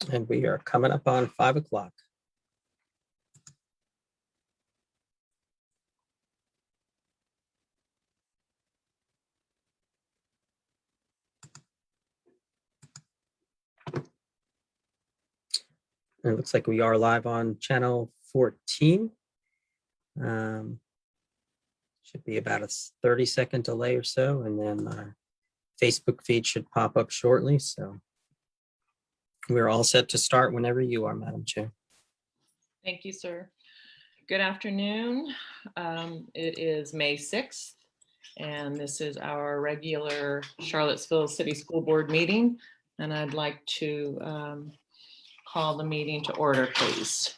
And we are coming up on 5 o'clock. It looks like we are live on channel 14. Should be about a 30-second delay or so, and then our Facebook feed should pop up shortly. So we're all set to start whenever you are, Madam Chair. Thank you, sir. Good afternoon. It is May 6th, and this is our regular Charlottesville City School Board meeting. And I'd like to call the meeting to order, please.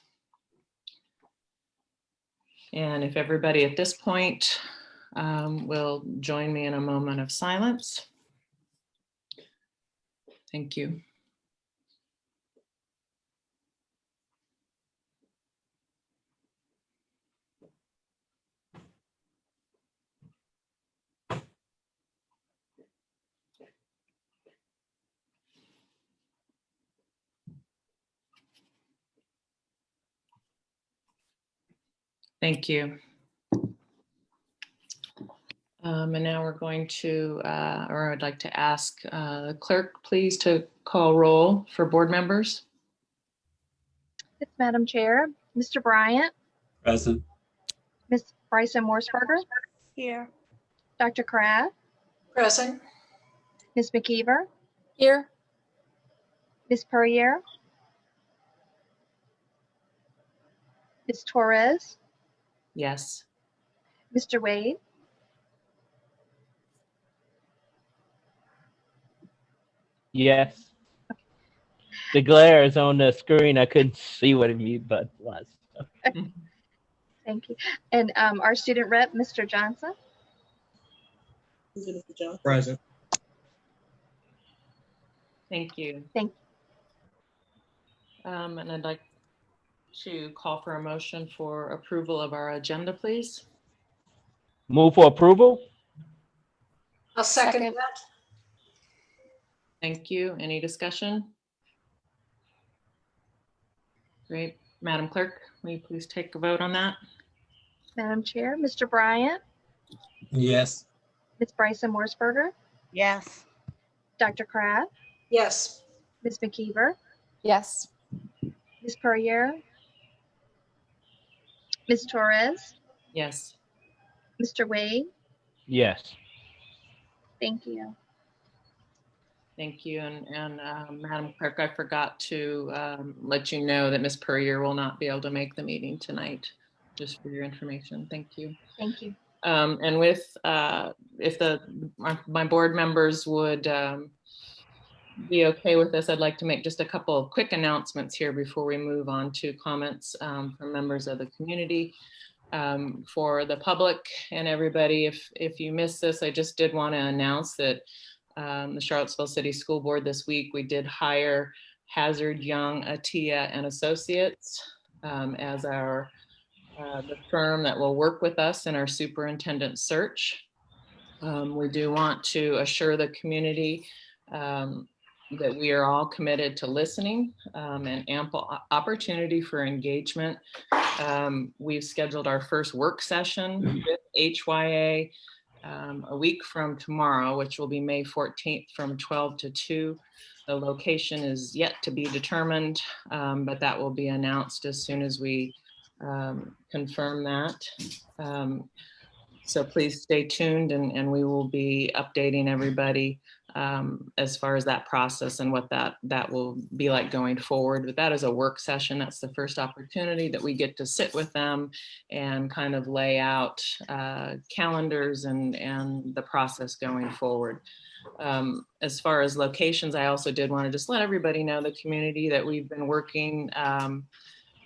And if everybody at this point will join me in a moment of silence. Thank you. Thank you. And now we're going to, or I'd like to ask the clerk, please, to call roll for board members. Yes, Madam Chair. Mr. Bryant. Present. Ms. Bryson Morsberger. Here. Dr. Craft. Present. Ms. McKeever. Here. Ms. Purrier. Ms. Torres. Yes. Mr. Wade. Yes. The glare is on the screen. I couldn't see what a mute button was. Thank you. And our student rep, Mr. Johnson. Present. Thank you. Thank And I'd like to call for a motion for approval of our agenda, please. Move for approval? I'll second that. Thank you. Any discussion? Great. Madam Clerk, will you please take a vote on that? Madam Chair, Mr. Bryant. Yes. Ms. Bryson Morsberger. Yes. Dr. Craft. Yes. Ms. McKeever. Yes. Ms. Purrier. Ms. Torres. Yes. Mr. Wade. Yes. Thank you. Thank you. And Madam Clerk, I forgot to let you know that Ms. Purrier will not be able to make the meeting tonight, just for your information. Thank you. Thank you. And with, if my board members would be okay with this, I'd like to make just a couple of quick announcements here before we move on to comments from members of the community. For the public and everybody, if you missed this, I just did want to announce that the Charlottesville City School Board this week, we did hire Hazard Young Atia and Associates as our the firm that will work with us in our superintendent search. We do want to assure the community that we are all committed to listening and ample opportunity for engagement. We've scheduled our first work session with HYA a week from tomorrow, which will be May 14th from 12 to 2. The location is yet to be determined, but that will be announced as soon as we confirm that. So please stay tuned, and we will be updating everybody as far as that process and what that will be like going forward. But that is a work session. That's the first opportunity that we get to sit with them and kind of lay out calendars and the process going forward. As far as locations, I also did want to just let everybody know, the community, that we've been working.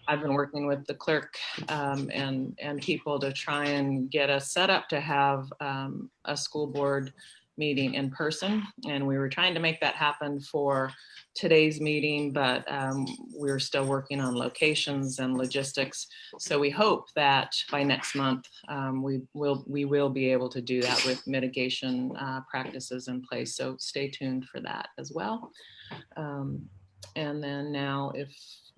I've been working with the clerk and people to try and get us set up to have a school board meeting in person. And we were trying to make that happen for today's meeting, but we're still working on locations and logistics. So we hope that by next month, we will be able to do that with mitigation practices in place. So stay tuned for that as well. And then now if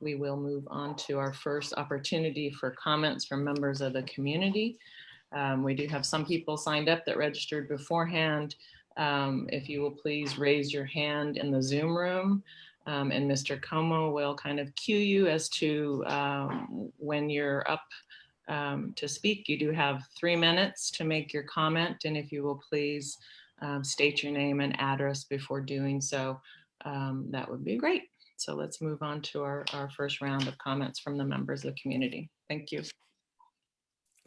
we will move on to our first opportunity for comments from members of the community. We do have some people signed up that registered beforehand. If you will please raise your hand in the Zoom room, and Mr. Como will kind of cue you as to when you're up to speak. You do have 3 minutes to make your comment, and if you will please state your name and address before doing so, that would be great. So let's move on to our first round of comments from the members of the community. Thank you.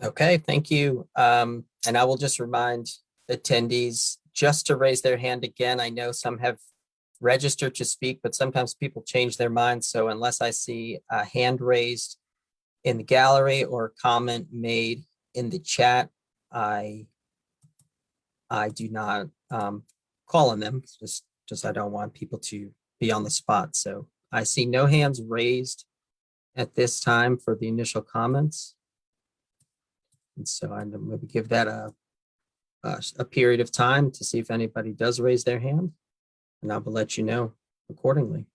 Okay, thank you. And I will just remind attendees just to raise their hand again. I know some have registered to speak, but sometimes people change their minds. So unless I see a hand raised in the gallery or a comment made in the chat, I do not call on them. Just I don't want people to be on the spot. So I see no hands raised at this time for the initial comments. And so I'm going to give that a period of time to see if anybody does raise their hand, and I will let you know accordingly.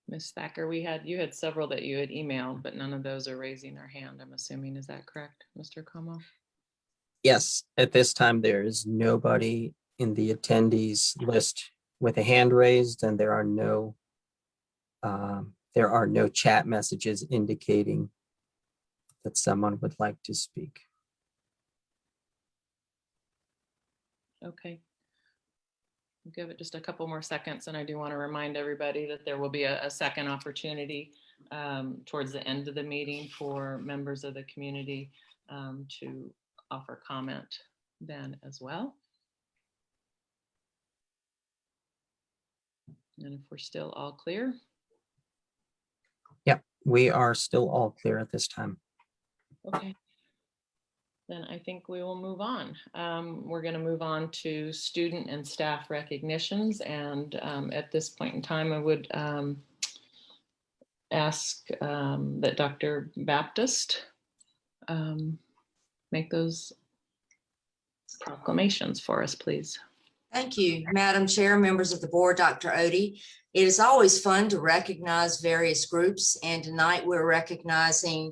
Ms. Thacker, you had several that you had emailed, but none of those are raising their hand, I'm assuming. Is that correct, Mr. Como? Yes, at this time, there is nobody in the attendees list with a hand raised, and there are no chat messages indicating that someone would like to speak. Okay. I'll give it just a couple more seconds, and I do want to remind everybody that there will be a second opportunity towards the end of the meeting for members of the community to offer comment then as well. And if we're still all clear. Yep, we are still all clear at this time. Okay. Then I think we will move on. We're going to move on to student and staff recognitions. And at this point in time, I would ask that Dr. Baptist make those proclamations for us, please. Thank you, Madam Chair, members of the board, Dr. Odie. It is always fun to recognize various groups, and tonight we're recognizing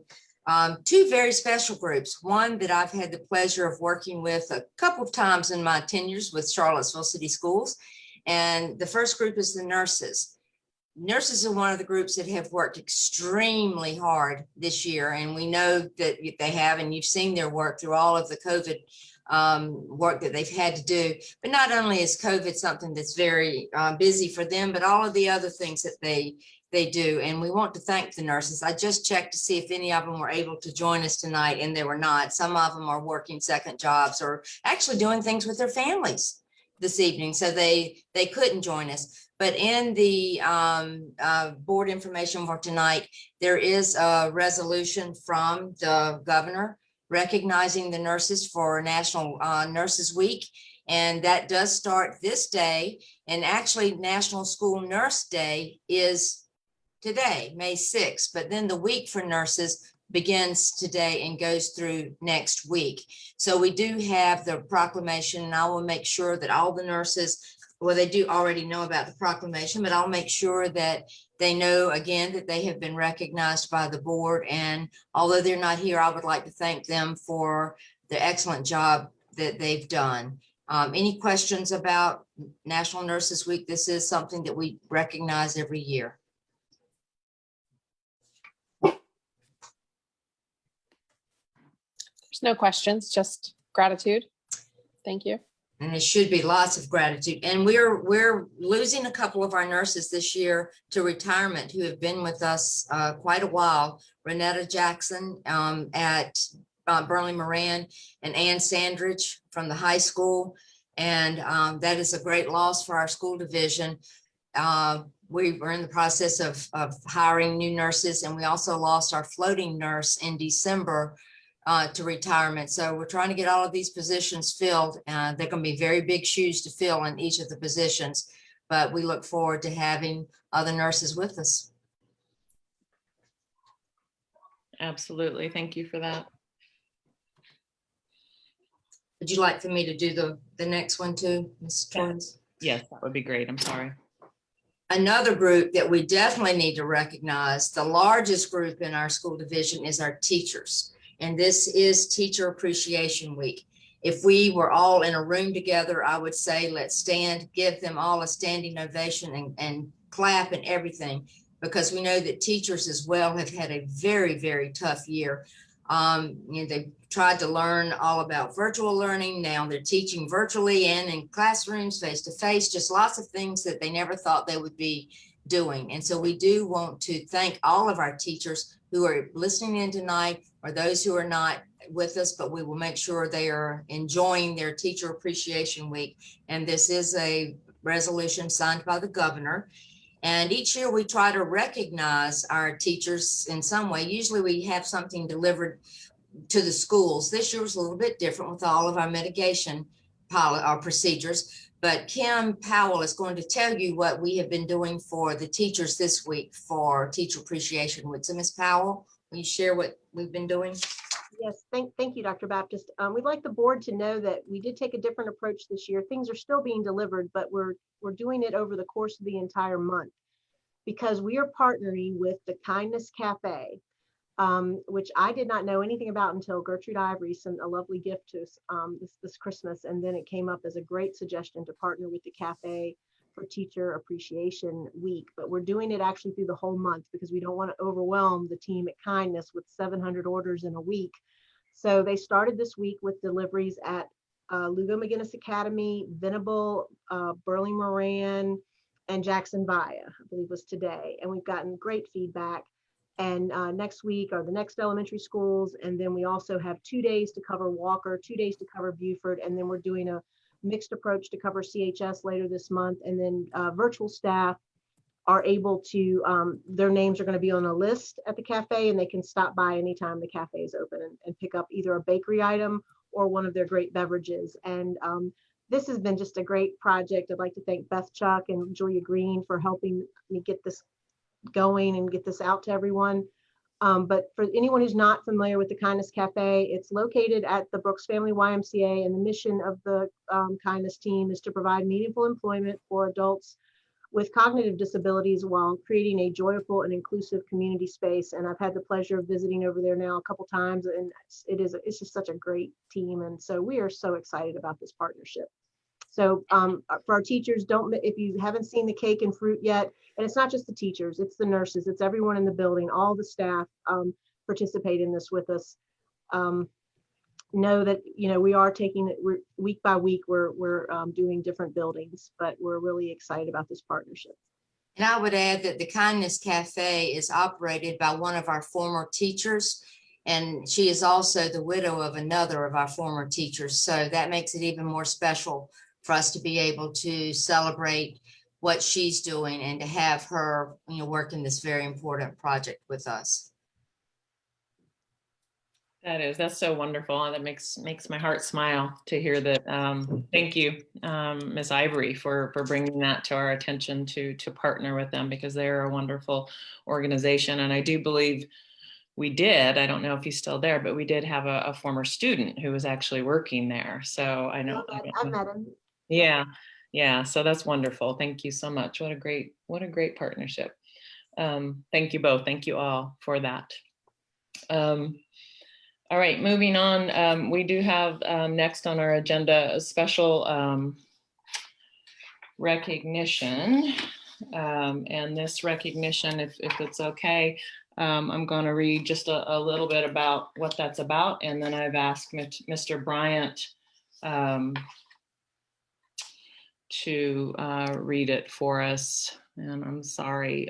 two very special groups. One that I've had the pleasure of working with a couple of times in my tenures with Charlottesville City Schools, and the first group is the nurses. Nurses are one of the groups that have worked extremely hard this year, and we know that they have, and you've seen their work through all of the COVID work that they've had to do. But not only is COVID something that's very busy for them, but all of the other things that they do. And we want to thank the nurses. I just checked to see if any of them were able to join us tonight, and they were not. Some of them are working second jobs or actually doing things with their families this evening, so they couldn't join us. But in the board information for tonight, there is a resolution from the governor recognizing the nurses for National Nurses Week. And that does start this day. And actually, National School Nurse Day is today, May 6th. But then the week for nurses begins today and goes through next week. So we do have the proclamation, and I will make sure that all the nurses, well, they do already know about the proclamation, but I'll make sure that they know again that they have been recognized by the board. And although they're not here, I would like to thank them for the excellent job that they've done. Any questions about National Nurses Week? This is something that we recognize every year. There's no questions, just gratitude. Thank you. And it should be lots of gratitude. And we're losing a couple of our nurses this year to retirement who have been with us quite a while. Renetta Jackson at Burnley Moran, and Ann Sandridge from the high school. And that is a great loss for our school division. We were in the process of hiring new nurses, and we also lost our floating nurse in December to retirement. So we're trying to get all of these positions filled. They're going to be very big shoes to fill in each of the positions, but we look forward to having other nurses with us. Absolutely. Thank you for that. Would you like for me to do the next one too, Ms. Torrance? Yes, that would be great. I'm sorry. Another group that we definitely need to recognize, the largest group in our school division is our teachers. And this is Teacher Appreciation Week. If we were all in a room together, I would say, let's stand, give them all a standing ovation and clap and everything, because we know that teachers as well have had a very, very tough year. They tried to learn all about virtual learning. Now they're teaching virtually and in classrooms, face to face, just lots of things that they never thought they would be doing. And so we do want to thank all of our teachers who are listening in tonight, or those who are not with us, but we will make sure they are enjoying their Teacher Appreciation Week. And this is a resolution signed by the governor. And each year we try to recognize our teachers in some way. Usually we have something delivered to the schools. This year was a little bit different with all of our mitigation procedures. But Kim Powell is going to tell you what we have been doing for the teachers this week for Teacher Appreciation Week. So Ms. Powell, will you share what we've been doing? Yes, thank you, Dr. Baptist. We'd like the board to know that we did take a different approach this year. Things are still being delivered, but we're doing it over the course of the entire month, because we are partnering with the Kindness Cafe, which I did not know anything about until Gertrude Ivory sent a lovely gift to us this Christmas. And then it came up as a great suggestion to partner with the cafe for Teacher Appreciation Week. But we're doing it actually through the whole month, because we don't want to overwhelm the team at Kindness with 700 orders in a week. So they started this week with deliveries at Lugo McGinnis Academy, Venable, Burling Moran, and Jackson Via, I believe was today. And we've gotten great feedback. And next week are the next elementary schools. And then we also have 2 days to cover Walker, 2 days to cover Buford. And then we're doing a mixed approach to cover CHS later this month. And then virtual staff are able to, their names are going to be on a list at the cafe, and they can stop by anytime the cafe is open and pick up either a bakery item or one of their great beverages. And this has been just a great project. I'd like to thank Beth Chuck and Julia Green for helping me get this going and get this out to everyone. But for anyone who's not familiar with the Kindness Cafe, it's located at the Brooks Family YMCA, and the mission of the Kindness team is to provide meaningful employment for adults with cognitive disabilities while creating a joyful and inclusive community space. And I've had the pleasure of visiting over there now a couple times, and it's just such a great team. And so we are so excited about this partnership. So for our teachers, if you haven't seen the cake and fruit yet, and it's not just the teachers, it's the nurses, it's everyone in the building, all the staff participate in this with us. Know that, we are taking it week by week, we're doing different buildings, but we're really excited about this partnership. And I would add that the Kindness Cafe is operated by one of our former teachers, and she is also the widow of another of our former teachers. So that makes it even more special for us to be able to celebrate what she's doing and to have her, work in this very important project with us. That's so wonderful. And that makes my heart smile to hear that. Thank you, Ms. Ivory, for bringing that to our attention to partner with them, because they're a wonderful organization. And I do believe I don't know if he's still there, but we did have a former student who was actually working there. So I know. I met him. Yeah. So that's wonderful. Thank you so much. What a great partnership. Thank you both. Thank you all for that. All right, moving on. We do have next on our agenda a special recognition. And this recognition, if it's okay, I'm going to read just a little bit about what that's about. And then I've asked Mr. Bryant to read it for us. And I'm sorry.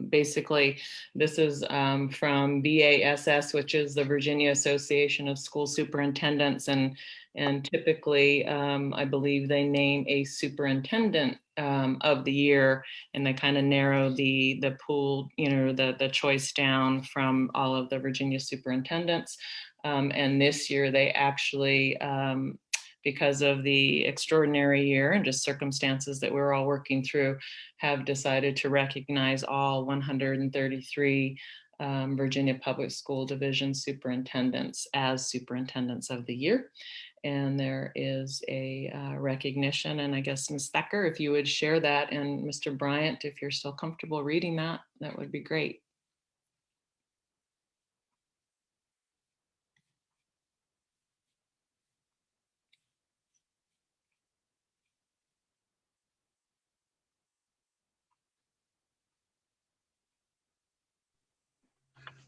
Basically, this is from BASS, which is the Virginia Association of School Superintendents. And typically, I believe they name a superintendent of the year, and they kind of narrow the pool, the choice down from all of the Virginia superintendents. And this year they actually, because of the extraordinary year and just circumstances that we're all working through, have decided to recognize all 133 Virginia Public School Division superintendents as superintendents of the year. And there is a recognition, and I guess Ms. Thacker, if you would share that, and Mr. Bryant, if you're still comfortable reading that, that would be great.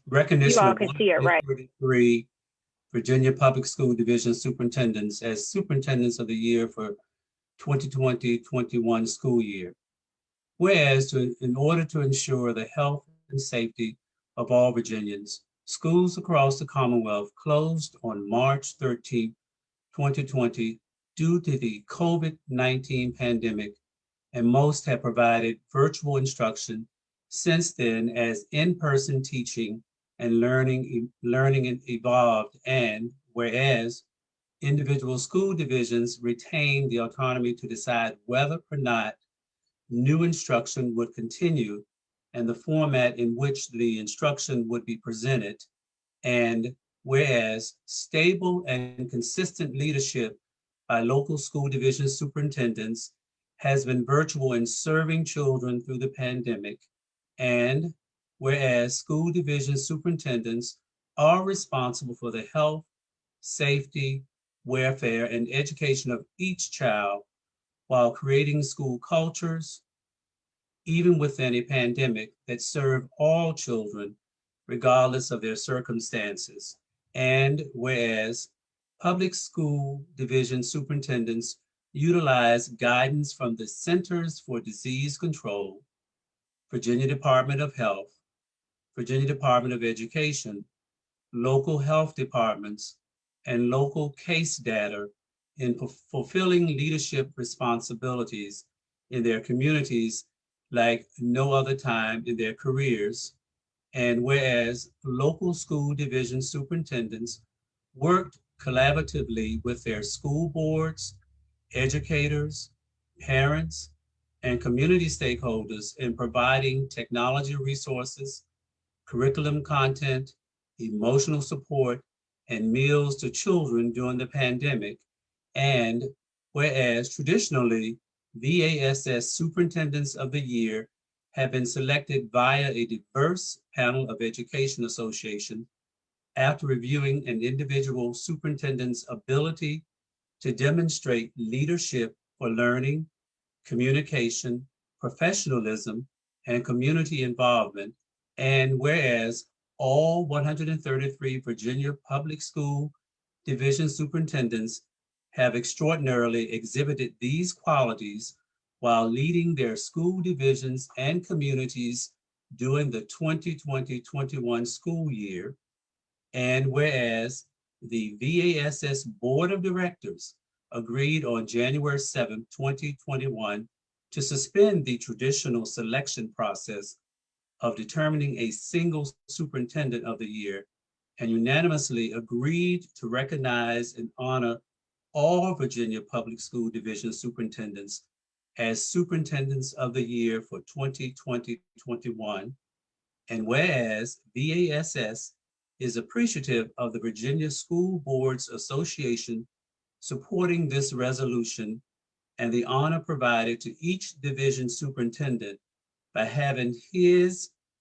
Recognition all of can see it, right? 133 Virginia Public School Division Superintendents as Superintendents of the Year for 2020-21 school year. Whereas in order to ensure the health and safety of all Virginians, schools across the Commonwealth closed on March 13, 2020 due to the COVID-19 pandemic, and most have provided virtual instruction since then as in-person teaching and learning evolved, and whereas individual school divisions retain the autonomy to decide whether or not new instruction would continue and the format in which the instruction would be presented, and whereas stable and consistent leadership by local school division superintendents has been virtual in serving children through the pandemic, and whereas school division superintendents are responsible for the health, safety, welfare, and education of each child while creating school cultures, even within a pandemic, that serve all children regardless of their circumstances. And whereas public school division superintendents utilize guidance from the Centers for Disease Control, Virginia Department of Health, Virginia Department of Education, local health departments, and local case data in fulfilling leadership responsibilities in their communities like no other time in their careers. And whereas local school division superintendents worked collaboratively with their school boards, educators, parents, and community stakeholders in providing technology resources, curriculum content, emotional support, and meals to children during the pandemic. And whereas traditionally, VASS Superintendents of the Year have been selected via a diverse panel of education association after reviewing an individual superintendent's ability to demonstrate leadership for learning, communication, professionalism, and community involvement. And whereas all 133 Virginia Public School Division superintendents have extraordinarily exhibited these qualities while leading their school divisions and communities during the 2020-21 school year. And whereas the VASS Board of Directors agreed on January 7, 2021 to suspend the traditional selection process of determining a single superintendent of the year, and unanimously agreed to recognize and honor all Virginia Public School Division superintendents as superintendents of the year for 2020-21. And whereas VASS is appreciative of the Virginia School Boards Association supporting this resolution and the honor provided to each division superintendent by having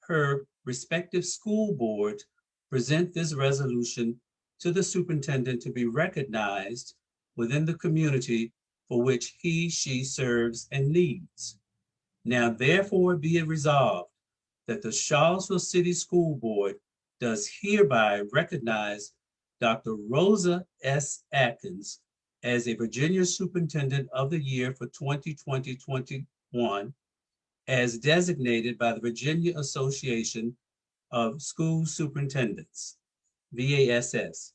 her respective school board present this resolution to the superintendent to be recognized within the community for which she serves and leads. Now therefore be it resolved that the Charlottesville City School Board does hereby recognize Dr. Rosa S. Atkins as a Virginia Superintendent of the Year for 2020-21 as designated by the Virginia Association of School Superintendents, VASS,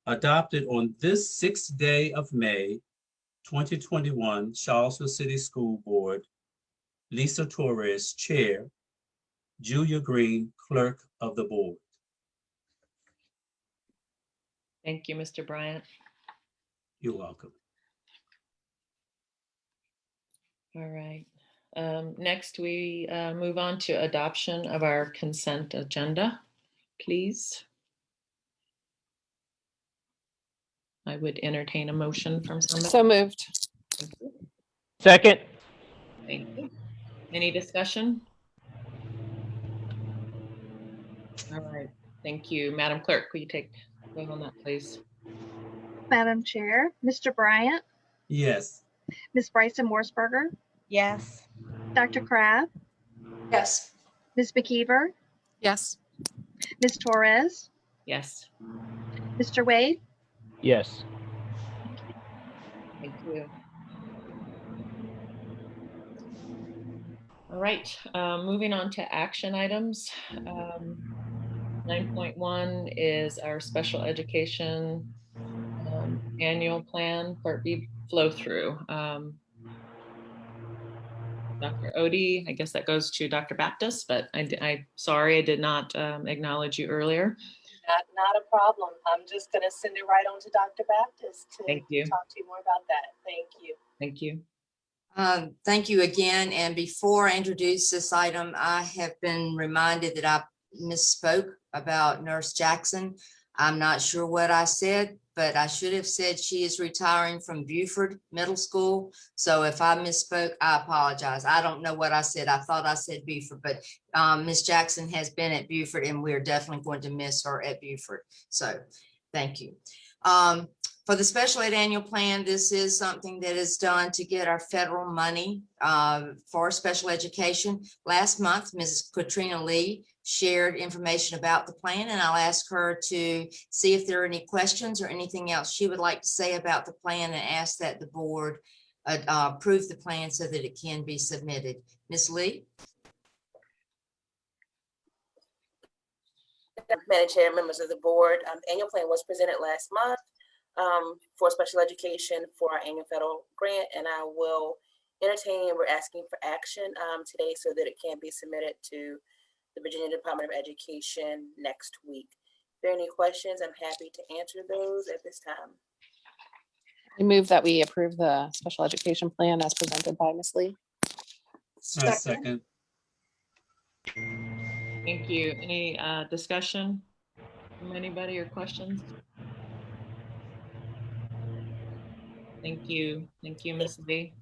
adopted on this 6th day of May, 2021, Charlottesville City School Board, Lisa Torres, Chair, Julia Green, Clerk of the Board. Thank you, Mr. Bryant. You're welcome. All right. Next, we move on to adoption of our consent agenda. please? I would entertain a motion from somebody. So moved. Second. Thank you. Any discussion? All right, thank you. Madam Clerk, will you take vote on that, please? Madam Chair, Mr. Bryant, Yes. Ms. Bryson Morsberger, Yes. Dr. Crab, Yes. Ms. McKeever, Yes. Ms. Torres, Yes, Mr. Wade. Yes. thank you. All right, moving on to action items. 9.1 is our special education annual plan, Part B flow through. Dr. Odie, I guess that goes to Dr. Baptist, but sorry, I did not acknowledge you earlier. Not a problem. I'm just going to send it right on to Dr. Baptist to Thank you. talk to you more about that. Thank you. Thank you. Thank you again. And before I introduce this item, I have been reminded that I misspoke about Nurse Jackson. I'm not sure what I said, but I should have said she is retiring from Buford Middle School. So if I misspoke, I apologize. I don't know what I said. I thought I said Buford, but Miss Jackson has been at Buford and we're definitely going to miss her at Buford. So thank you. For the special ed annual plan, this is something that is done to get our federal money for special education. Last month, Mrs. Katrina Lee shared information about the plan, and I'll ask her to see if there are any questions or anything else she would like to say about the plan, and ask that the board approve the plan so that it can be submitted. Ms. Lee? Madam Chair, members of the board, the annual plan was presented last month for special education for our annual federal grant, and I will entertain, we're asking for action today so that it can be submitted to the Virginia Department of Education next week. If there are any questions, I'm happy to answer those at this time. I move that we approve the special education plan as presented by Ms. Lee. Second. Thank you. Any discussion from anybody or questions? Thank you. Thank you, Ms. Lee.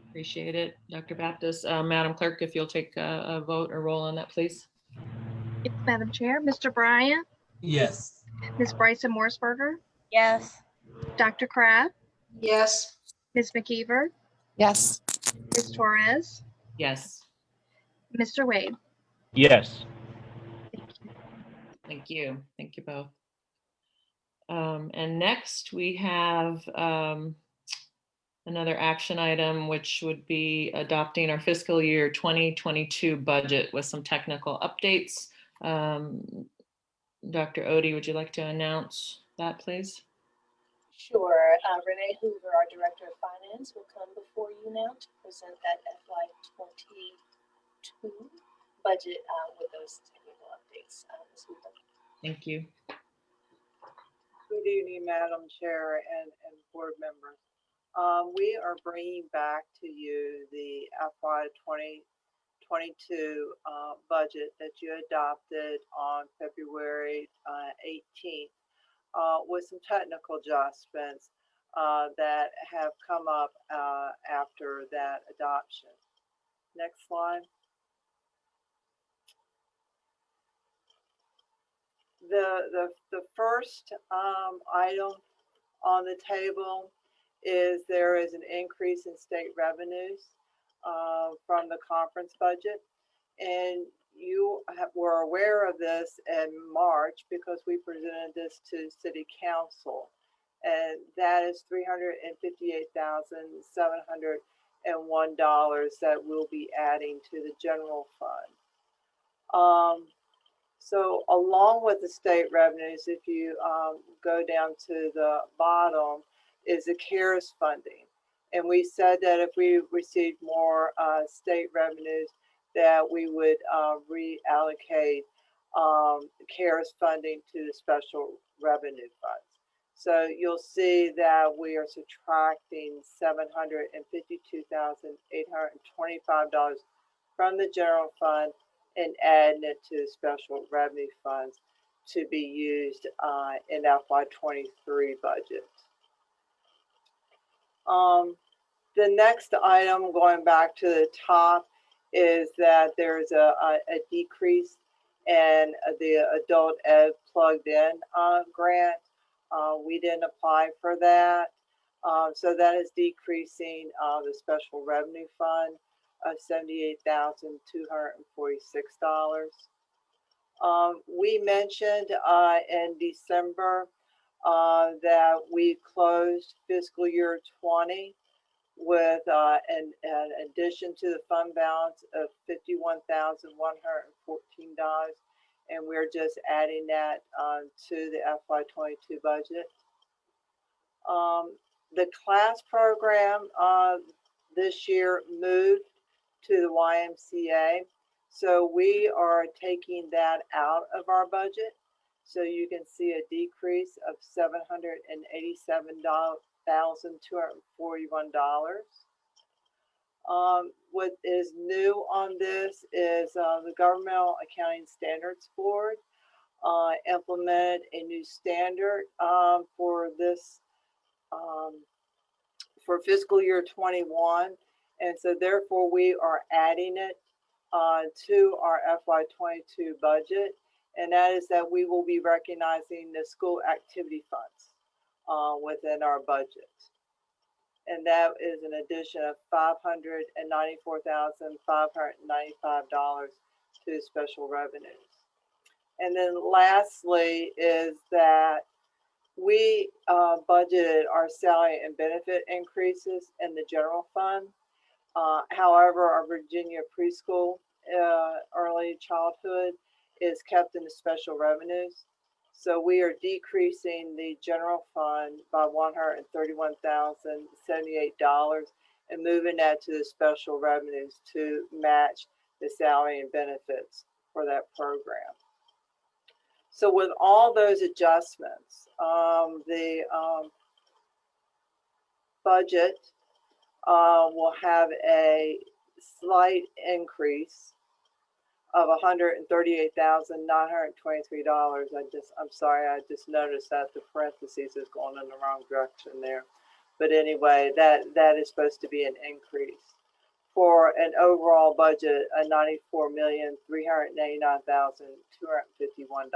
Appreciate it. Dr. Baptist, Madam Clerk, if you'll take a vote or roll on that, please. Yes, Madam Chair, Mr. Bryant, Yes. Ms. Bryson Morsberger, Yes. Dr. Crab, Yes. Ms. McKeever, Yes. Ms. Torres, Yes, Mr. Wade. Yes. thank you. Thank you both. And next we have another action item, which would be adopting our fiscal year 2022 budget with some technical updates. Dr. Odie, would you like to announce that, please? Sure. Renee Hoover, our Director of Finance, will come before you now to present that FY22 budget with those technical updates. Ms. Hoover. Thank you. Good evening, Madam Chair and board members. We are bringing back to you the FY 2022 budget that you adopted on February 18th with some technical adjustments that have come up after that adoption. Next slide. The first item on the table is there is an increase in state revenues from the conference budget, and you were aware of this in March because we presented this to City Council, and that is $358,701 that we'll be adding to the general fund. So along with the state revenues, if you go down to the bottom, is the CARES funding. And we said that if we received more state revenues, that we would reallocate CARES funding to the special revenue funds. So you'll see that we are subtracting $752,825 from the general fund and adding it to the special revenue funds. to be used in FY23 budget. The next item, going back to the top, is that there's a decrease in the adult ed plugged in grant. We didn't apply for that. So that is decreasing the special revenue fund of $78,246. We mentioned in December that we closed fiscal year 20 with an addition to the fund balance of $51,114, and we're just adding that to the FY22 budget. The class program this year moved to the YMCA, so we are taking that out of our budget. So you can see a decrease of $787,241. What is new on this is the Governmental Accounting Standards Board implemented a new standard for this for fiscal year 21, and so therefore we are adding it to our FY22 budget, and that is that we will be recognizing the school activity funds within our budget. And that is an addition of $594,595 to special revenues. And then lastly is that we budgeted our salary and benefit increases in the general fund. However, our Virginia preschool early childhood is kept in the special revenues. So we are decreasing the general fund by $131,078 and moving that to the special revenues to match the salary and benefits for that program. So with all those adjustments, the budget will have a slight increase of $138,923. I'm sorry, I just noticed that the parentheses is going in the wrong direction there. But anyway, that is supposed to be an increase for an overall budget of $94,389,251.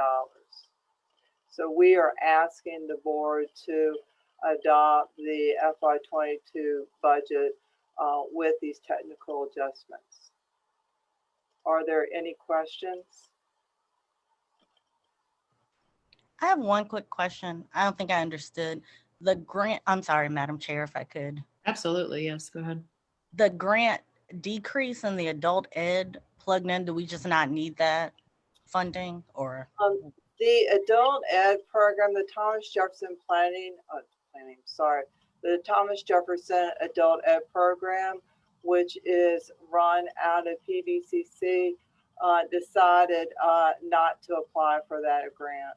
So we are asking the board to adopt the FY22 budget with these technical adjustments. Are there any questions? I have one quick question. I don't think I understood the grant. I'm sorry, Madam Chair, if I could. Absolutely, yes, go ahead. The grant decrease in the adult ed plugged in, do we just not need that funding or? The adult ed program, the Thomas Jefferson Adult Ed Program, which is run out of PVCC, decided not to apply for that grant.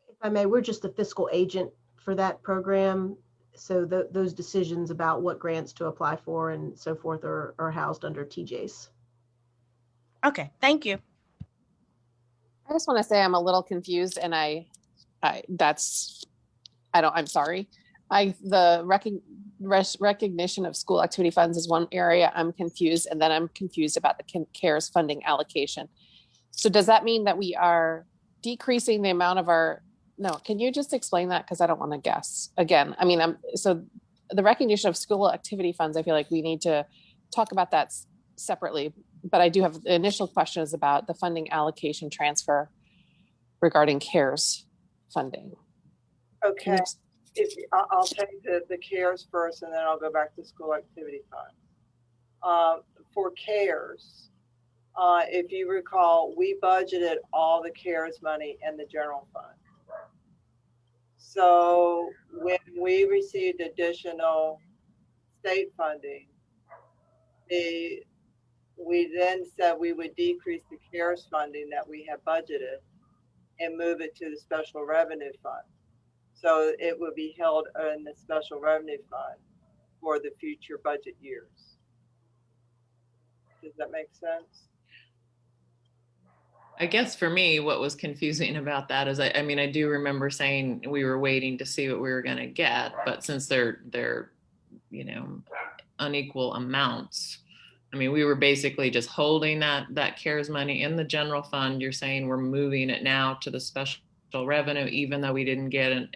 If I may, we're just the fiscal agent for that program. So those decisions about what grants to apply for and so forth are housed under TJ's. Okay, thank you. I just want to say I'm a little confused, and I'm sorry. The recognition of school activity funds is one area I'm confused, and then I'm confused about the CARES funding allocation. So does that mean that we are decreasing the amount of can you just explain that? Because I don't want to guess. Again, I mean, so the recognition of school activity funds, I feel like we need to talk about that separately. But I do have the initial questions about the funding allocation transfer regarding CARES funding. Okay, I'll take the CARES first, and then I'll go back to school activity fund. For CARES, if you recall, we budgeted all the CARES money in the general fund. So when we received additional state funding, we then said we would decrease the CARES funding that we had budgeted and move it to the special revenue fund. So it would be held in the special revenue fund for the future budget years. Does that make sense? I guess for me, what was confusing about that is, I mean, I do remember saying we were waiting to see what we were going to get, but since they're, you know, unequal amounts, I mean, we were basically just holding that CARES money in the general fund. You're saying we're moving it now to the special revenue, even though we didn't get an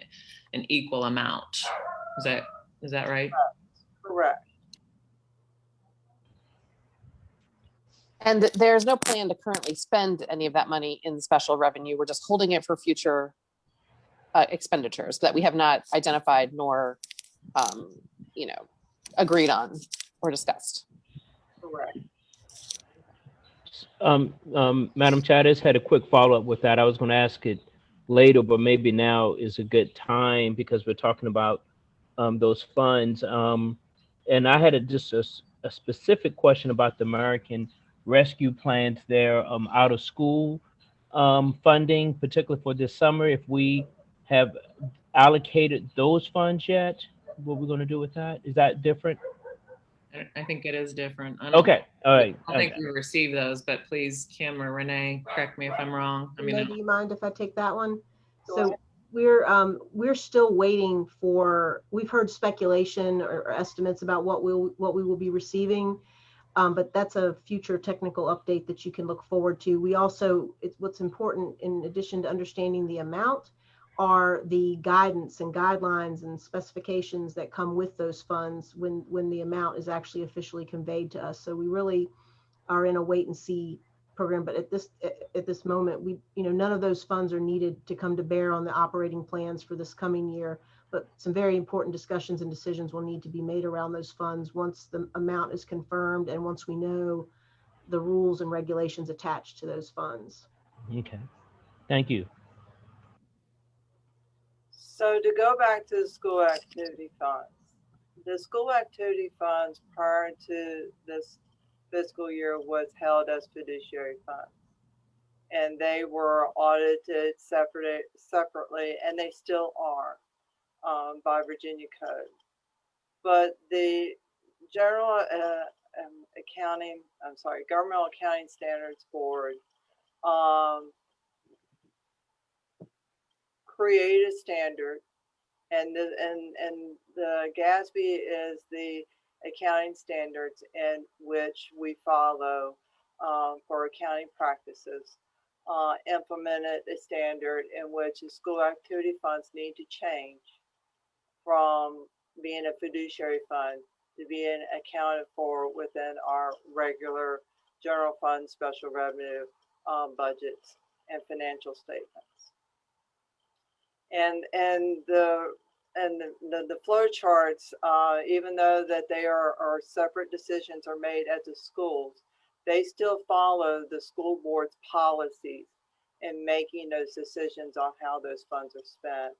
equal amount. Is that right? Correct. And there's no plan to currently spend any of that money in special revenue. We're just holding it for future expenditures that we have not identified nor, you know, agreed on or discussed. Correct. Madam Chair, I just had a quick follow-up with that. I was going to ask it later, but maybe now is a good time because we're talking about those funds. And I had just a specific question about the American Rescue plans there, out of school funding, particularly for this summer. If we have allocated those funds yet, what we're going to do with that? Is that different? I think it is different. Okay, all right. I think we received those, but please, Kim or Renee, correct me if I'm wrong. I mean, Renee, do you mind if I take that one? So we're still waiting for, we've heard speculation or estimates about what we will be receiving. But that's a future technical update that you can look forward to. We also, what's important in addition to understanding the amount are the guidance and guidelines and specifications that come with those funds when the amount is actually officially conveyed to us. So we really are in a wait and see program. But at this moment, none of those funds are needed to come to bear on the operating plans for this coming year. But some very important discussions and decisions will need to be made around those funds once the amount is confirmed and once we know the rules and regulations attached to those funds. Okay, thank you. So to go back to the school activity funds, the school activity funds prior to this fiscal year was held as fiduciary funds. And they were audited separately, and they still are. By Virginia code, but the Governmental Accounting Standards Board created a standard, and the GASB is the accounting standards in which we follow for accounting practices. Implemented a standard in which the school activity funds need to change from being a fiduciary fund to being accounted for within our regular general fund, special revenue budgets and financial statements. And the flow charts, even though that they are separate decisions are made at the schools, they still follow the school board's policies in making those decisions on how those funds are spent.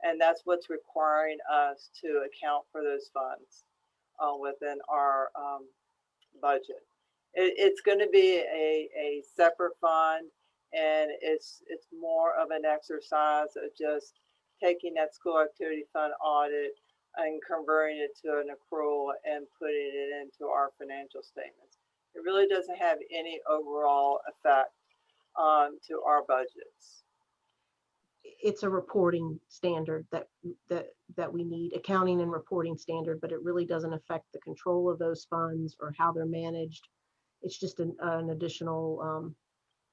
And that's what's requiring us to account for those funds within our budget. It's going to be a separate fund, and it's more of an exercise of just taking that school activity fund audit and converting it to an accrual and putting it into our financial statements. It really doesn't have any overall effect to our budgets. It's a reporting standard that we need, accounting and reporting standard, but it really doesn't affect the control of those funds or how they're managed. It's just an additional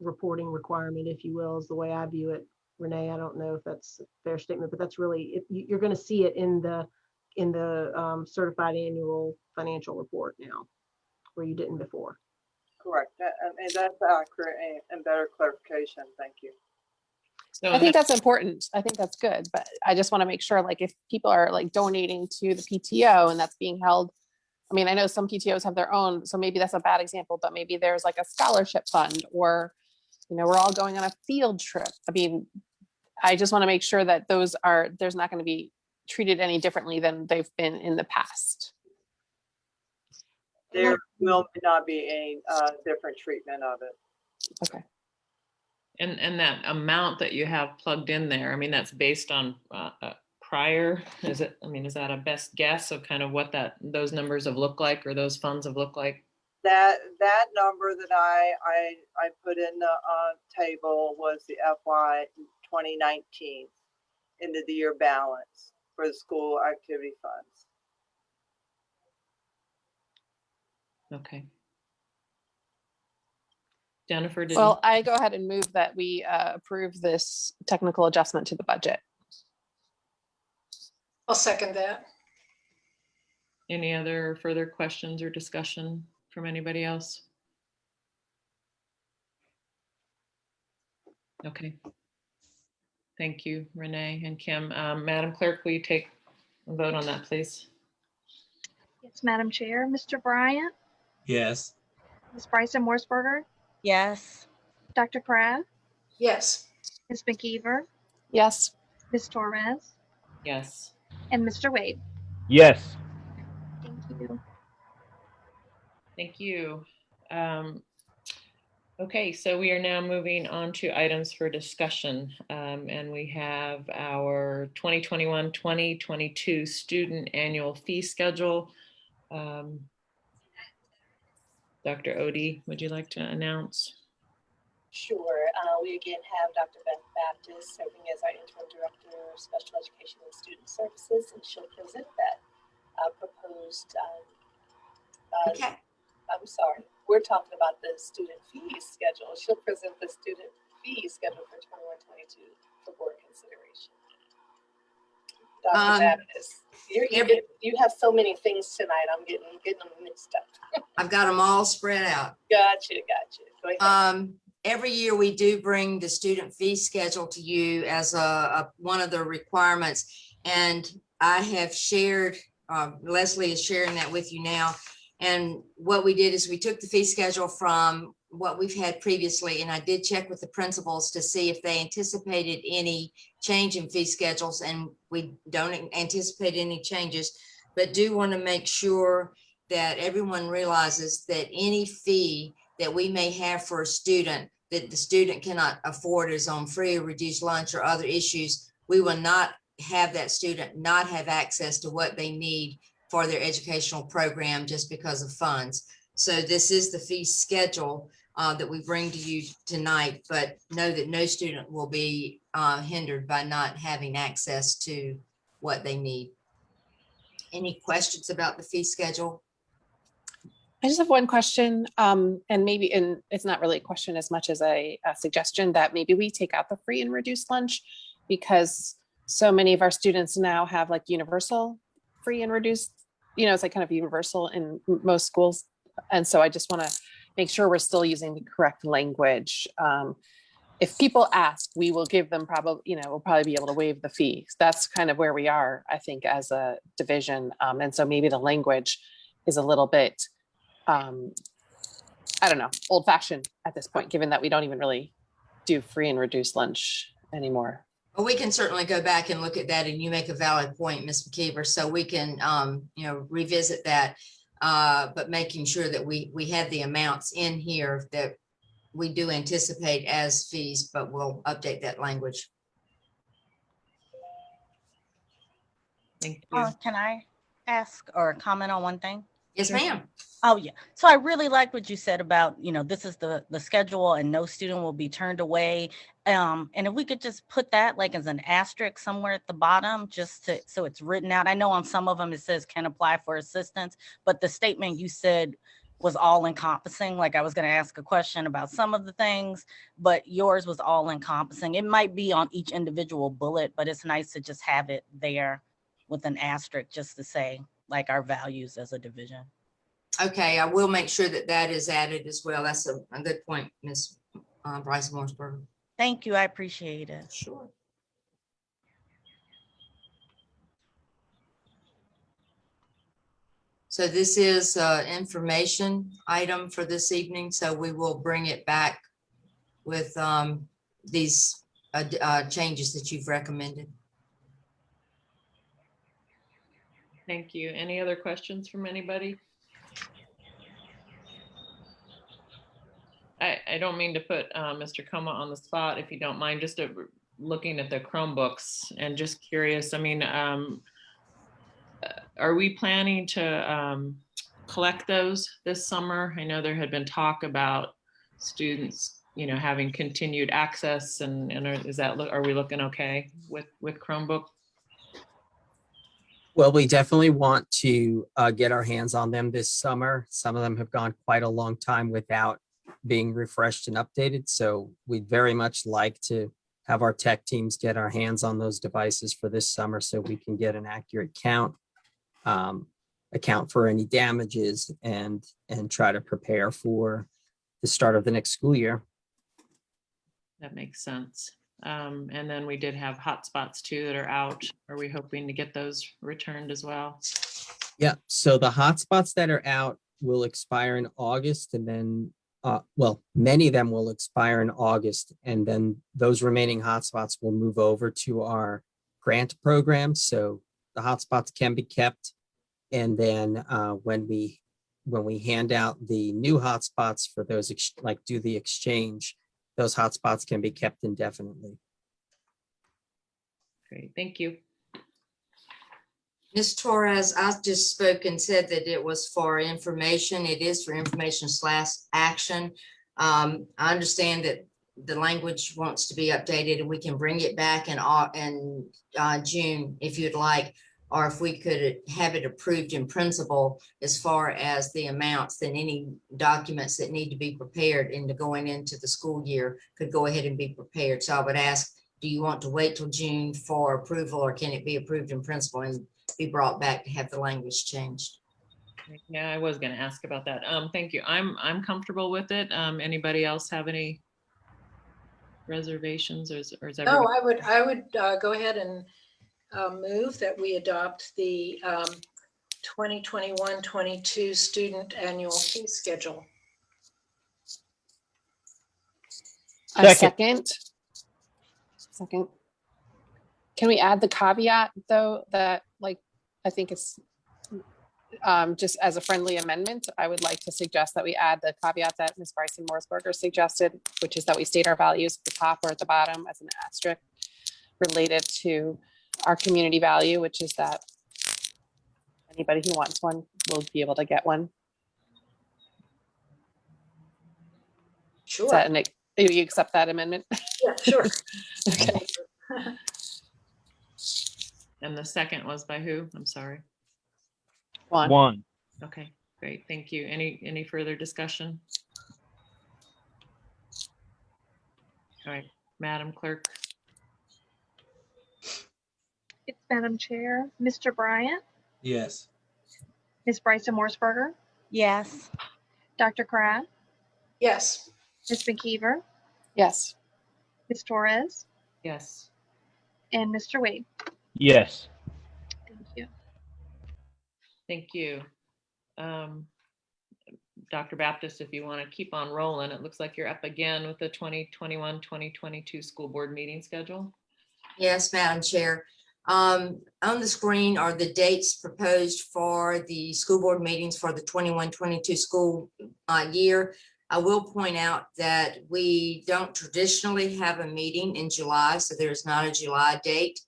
reporting requirement, if you will, is the way I view it. Renee, I don't know if that's a fair statement, but that's really, you're going to see it in the certified annual financial report now, where you didn't before. Correct, and that's accurate and better clarification. Thank you. So I think that's important. I think that's good, but I just want to make sure, like, if people are like donating to the PTO and that's being held, I mean, I know some PTOs have their own, so maybe that's a bad example, but maybe there's like a scholarship fund, or, we're all going on a field trip. I mean, I just want to make sure that there's not going to be treated any differently than they've been in the past. There will not be any different treatment of it. Okay. And that amount that you have plugged in there, I mean, that's based on prior, is that a best guess of kind of what those numbers have looked like, or those funds have looked like? that number that I put in the table was the FY 2019 end of the year balance for the school activity funds. Okay. Jennifer, did Well, I go ahead and move that we approve this technical adjustment to the budget. I'll second that. any other further questions or discussion from anybody else? Okay. Thank you, Renee and Kim. Madam Clerk, will you take a vote on that, please? Yes, Madam Chair. Mr. Bryant, Yes. Ms. Bryson Morseberger, Yes. Dr. Kraft, Yes. Ms. McKeever, Yes. Ms. Torres, Yes. and Mr. Wade. Yes. Thank you. Thank you. Okay, so we are now moving on to items for discussion. And we have our 2021-2022 student annual fee schedule. Dr. Odie, would you like to announce? Sure. We again have Dr. Beth Baptist serving as our interim director of special education and student services, and she'll present that proposed. Okay. I'm sorry, we're talking about the student fees schedule. She'll present the student fee schedule for 21-22 for board consideration. Dr. Baptist, you have so many things tonight. I'm getting them mixed up. I've got them all spread out. Gotcha. Go ahead. Every year we do bring the student fee schedule to you as one of the requirements. And I have shared, Leslie is sharing that with you now. And what we did is we took the fee schedule from what we've had previously, and I did check with the principals to see if they anticipated any change in fee schedules, and we don't anticipate any changes, but do want to make sure that everyone realizes that any fee that we may have for a student that the student cannot afford is on free or reduced lunch or other issues, we will not have that student not have access to what they need for their educational program just because of funds. So this is the fee schedule that we bring to you tonight, but know that no student will be hindered by not having access to what they need. Any questions about the fee schedule? I just have one question, and it's not really a question as much as a suggestion that maybe we take out the free and reduced lunch, because so many of our students now have like universal free and reduced, it's like kind of universal in most schools. And so I just want to make sure we're still using the correct language. If people ask, we will give them we'll probably be able to waive the fee. That's kind of where we are, I think, as a division. And so maybe the language is a little bit, I don't know, old fashioned at this point, given that we don't even really do free and reduced lunch anymore. Well, we can certainly go back and look at that, and you make a valid point, Ms. McKeever, so we can, revisit that, but making sure that we have the amounts in here that we do anticipate as fees, but we'll update that language. Thank you. Can I ask or comment on one thing? Yes, ma'am. Oh, yeah. So I really liked what you said about, this is the schedule and no student will be turned away. And if we could just put that like as an asterisk somewhere at the bottom, so it's written out. I know on some of them it says can apply for assistance, but the statement you said was all encompassing. Like I was going to ask a question about some of the things, but yours was all encompassing. It might be on each individual bullet, but it's nice to just have it there with an asterisk just to say like our values as a division. Okay, I will make sure that is added as well. That's a good point, Ms. Bryce Morseberger. Thank you. I appreciate it. Sure. So this is an information item for this evening. So we will bring it back with these changes that you've recommended. Thank you. Any other questions from anybody? I don't mean to put Mr. Coma on the spot, if you don't mind, just looking at the Chromebooks and just curious. I mean, are we planning to collect those this summer? I know there had been talk about students, having continued access, and are we looking okay with Chromebook? Well, we definitely want to get our hands on them this summer. Some of them have gone quite a long time without being refreshed and updated. So we'd very much like to have our tech teams get our hands on those devices for this summer so we can get an accurate count, account for any damages, and try to prepare for the start of the next school year. That makes sense. And then we did have hotspots too that are out. Are we hoping to get those returned as well? Yeah, so the hotspots that are out will expire in August, and then, many of them will expire in August, and then those remaining hotspots will move over to our grant program. So the hotspots can be kept, and then when we hand out the new hotspots for those, do the exchange, those hotspots can be kept indefinitely. Great, thank you. Ms. Torres, I just spoke and said that it was for information. It is for information/action. I understand that the language wants to be updated, and we can bring it back in June if you'd like, or if we could have it approved in principle as far as the amounts, then any documents that need to be prepared into going into the school year could go ahead and be prepared. So I would ask, do you want to wait till June for approval, or can it be approved in principle and be brought back to have the language changed? Yeah, I was going to ask about that. Thank you. I'm comfortable with it. Anybody else have any reservations, or is everybody? No, I would go ahead and move that we adopt the 2021-22 student annual fee schedule. A second. Can we add the caveat though, that I think it's just as a friendly amendment, I would like to suggest that we add the caveat that Ms. Bryson Morrisberger suggested, which is that we state our values at the top or at the bottom as an asterisk related to our community value, which is that anybody who wants one will be able to get one. Sure. You accept that amendment? Yeah, sure. Okay. And the second was by who? I'm sorry. One. Okay, great. Thank you. Any further discussion? All right, Madam Clerk. It's Madam Chair. Mr. Bryant, Yes. Ms. Bryson Morrisberger, Yes. Dr. Crabb, Yes. Ms. McKeever, Yes. Ms. Torres, Yes. and Mr. Wade. Yes. Thank you. Thank you. Dr. Baptist, if you want to keep on rolling, it looks like you're up again with the 2021-2022 school board meeting schedule. Yes, Madam Chair. On the screen are the dates proposed for the school board meetings for the 21-22 school year. I will point out that we don't traditionally have a meeting in July, so there's not a July date.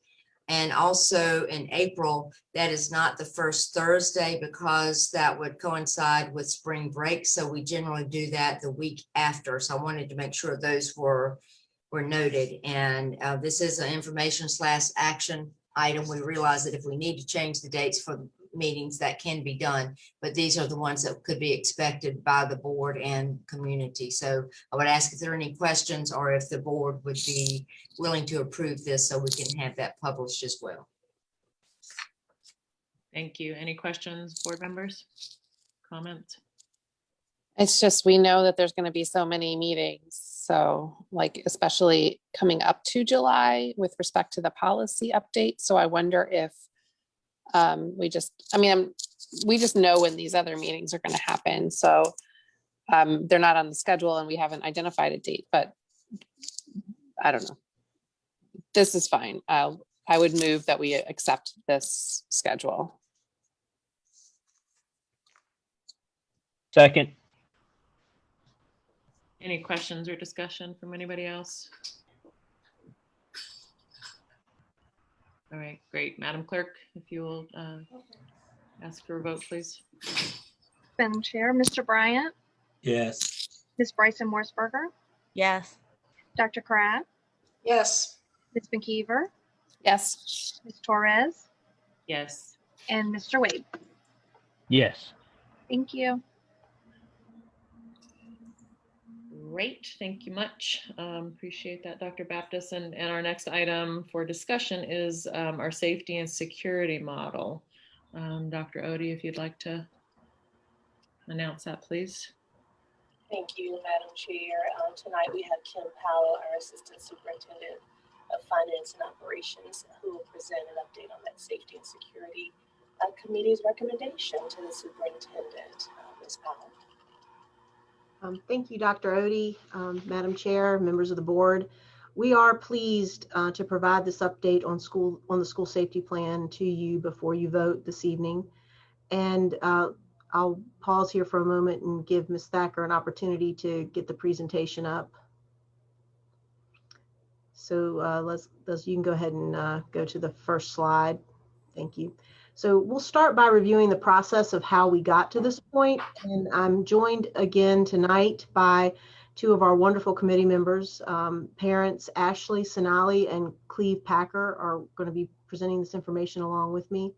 And also in April, that is not the first Thursday because that would coincide with spring break. So we generally do that the week after. So I wanted to make sure those were noted. And this is an information/action item. We realize that if we need to change the dates for the meetings, that can be done, but these are the ones that could be expected by the board and community. So I would ask if there are any questions, or if the board would be willing to approve this so we can have that published as well. Thank you. Any questions, board members? Comments? It's just, we know that there's going to be so many meetings. So especially coming up to July with respect to the policy update. So I wonder if we just know when these other meetings are going to happen. So they're not on the schedule and we haven't identified a date, but I don't know. This is fine. I would move that we accept this schedule. Second. Any questions or discussion from anybody else? All right, great. Madam Clerk, if you will ask for a vote, please. Madam Chair, Mr. Bryant, Yes. Ms. Bryson Morseberger, Yes. Dr. Crab, Yes. Ms. McKeever, Yes. Ms. Torres, Yes. and Mr. Wade. Yes. Thank you. Great, thank you much. Appreciate that, Dr. Baptist. And our next item for discussion is our safety and security model. Dr. Odie, if you'd like to announce that, please. Thank you, Madam Chair. Tonight we have Kim Powell, our Assistant Superintendent of Finance and Operations, who will present an update on that Safety and Security Committee's recommendation to the Superintendent. Ms. Powell. Thank you, Dr. Odie, Madam Chair, members of the board. We are pleased to provide this update on the school safety plan to you before you vote this evening. And I'll pause here for a moment and give Ms. Thacker an opportunity to get the presentation up. So you can go ahead and go to the first slide. Thank you. So we'll start by reviewing the process of how we got to this point. And I'm joined again tonight by two of our wonderful committee members. Parents Ashley Sinali and Cleve Packer are going to be presenting this information along with me.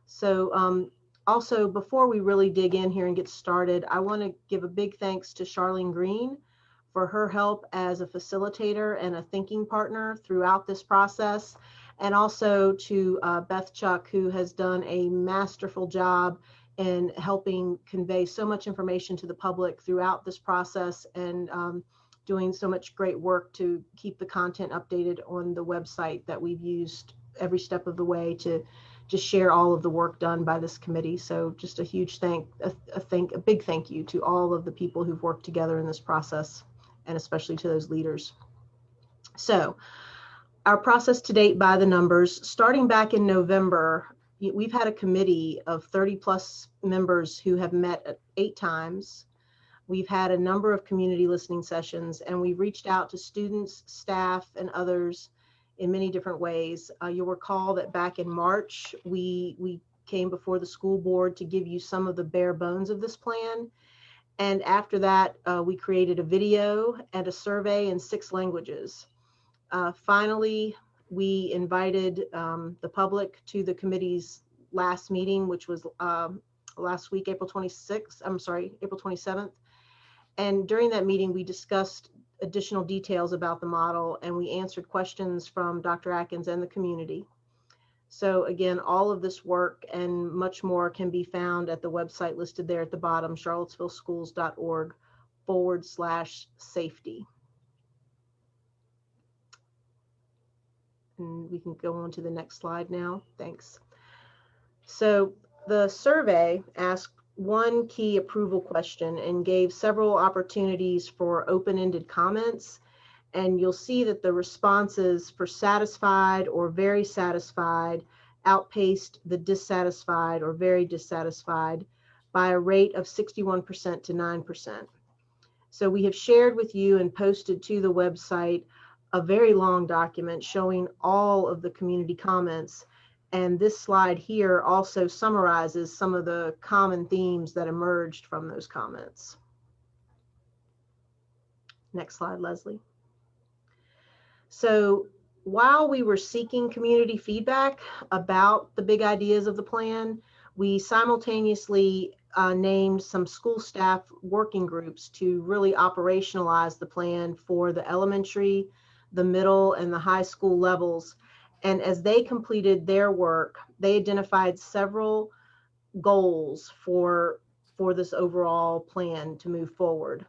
So also, before we really dig in here and get started, I want to give a big thanks to Charlene Green for her help as a facilitator and a thinking partner throughout this process. And also to Beth Chuck, who has done a masterful job in helping convey so much information to the public throughout this process and doing so much great work to keep the content updated on the website that we've used every step of the way to just share all of the work done by this committee. So just a huge a big thank you to all of the people who've worked together in this process, and especially to those leaders. So our process to date by the numbers, starting back in November, we've had a committee of 30+ members who have met 8 times. We've had a number of community listening sessions, and we've reached out to students, staff, and others in many different ways. You'll recall that back in March, we came before the school board to give you some of the bare bones of this plan. And after that, we created a video and a survey in 6 languages. Finally, we invited the public to the committee's last meeting, which was last week, April 27th. And during that meeting, we discussed additional details about the model, and we answered questions from Dr. Atkins and the community. So again, all of this work and much more can be found at the website listed there at the bottom, charlottesvilleschools.org/safety. And we can go on to the next slide now. Thanks. So the survey asked one key approval question and gave several opportunities for open-ended comments. And you'll see that the responses for satisfied or very satisfied outpaced the dissatisfied or very dissatisfied by a rate of 61% to 9%. So we have shared with you and posted to the website a very long document showing all of the community comments. And this slide here also summarizes some of the common themes that emerged from those comments. Next slide, Leslie. So while we were seeking community feedback about the big ideas of the plan, we simultaneously named some school staff working groups to really operationalize the plan for the elementary, the middle, and the high school levels. And as they completed their work, they identified several goals for this overall plan to move forward.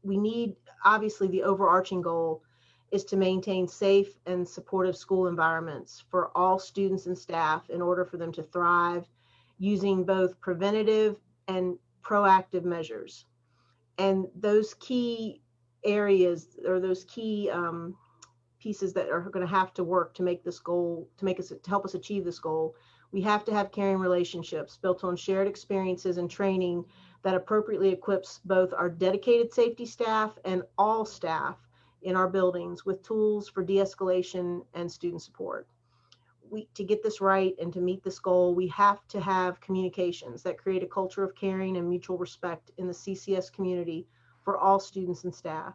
We need, obviously, the overarching goal is to maintain safe and supportive school environments for all students and staff in order for them to thrive using both preventative and proactive measures. And those key areas, or those key pieces that are going to have to work to make this goal, to help us achieve this goal, we have to have caring relationships built on shared experiences and training that appropriately equips both our dedicated safety staff and all staff in our buildings with tools for de-escalation and student support. to get this right and to meet this goal, we have to have communications that create a culture of caring and mutual respect in the CCS community for all students and staff.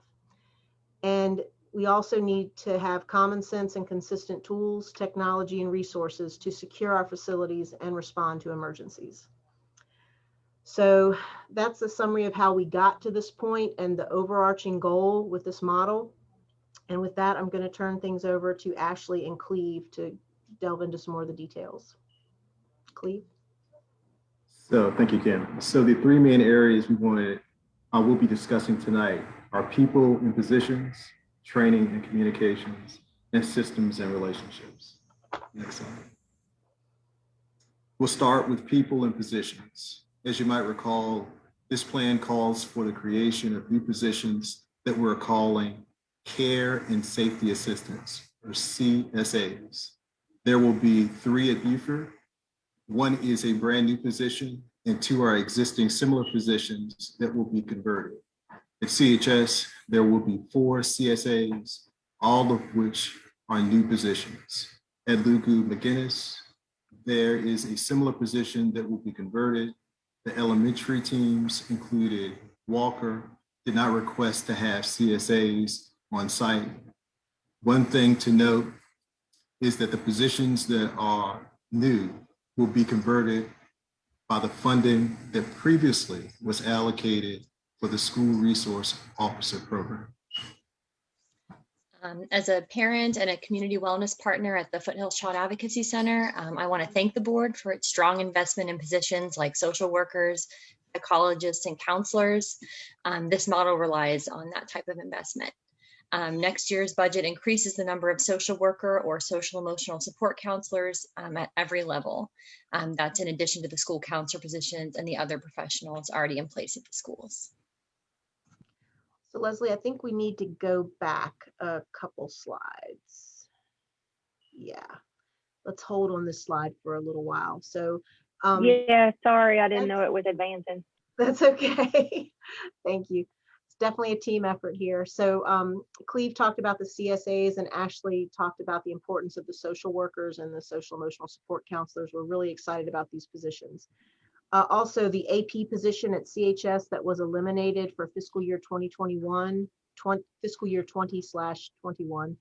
And we also need to have common sense and consistent tools, technology, and resources to secure our facilities and respond to emergencies. So that's a summary of how we got to this point and the overarching goal with this model. And with that, I'm going to turn things over to Ashley and Cleve to delve into some more of the details. Cleve? So thank you, Kim. So the three main areas we'll be discussing tonight are people and positions, training and communications, and systems and relationships. Next slide. We'll start with people and positions. As you might recall, this plan calls for the creation of new positions that we're calling Care and Safety Assistants, or CSAs. There will be 3 at Beaufort. 1 is a brand new position, and 2 are existing similar positions that will be converted. At CHS, there will be 4 CSAs, all of which are new positions. At Lugu McGinnis, there is a similar position that will be converted. The elementary teams included Walker did not request to have CSAs on site. One thing to note is that the positions that are new will be converted by the funding that previously was allocated for the School Resource Officer Program. As a parent and a community wellness partner at the Foothills Child Advocacy Center, I want to thank the board for its strong investment in positions like social workers, psychologists, and counselors. This model relies on that type of investment. Next year's budget increases the number of social worker or social emotional support counselors at every level. That's in addition to the school counselor positions and the other professionals already in place at the schools. So Leslie, I think we need to go back a couple slides. Yeah, let's hold on this slide for a little while. So yeah, sorry, I didn't know it was advancing. That's okay. Thank you. It's definitely a team effort here. So Cleve talked about the CSAs and Ashley talked about the importance of the social workers and the social emotional support counselors. We're really excited about these positions. Also, the AP position at CHS that was eliminated for fiscal year 2021, fiscal year 20/21,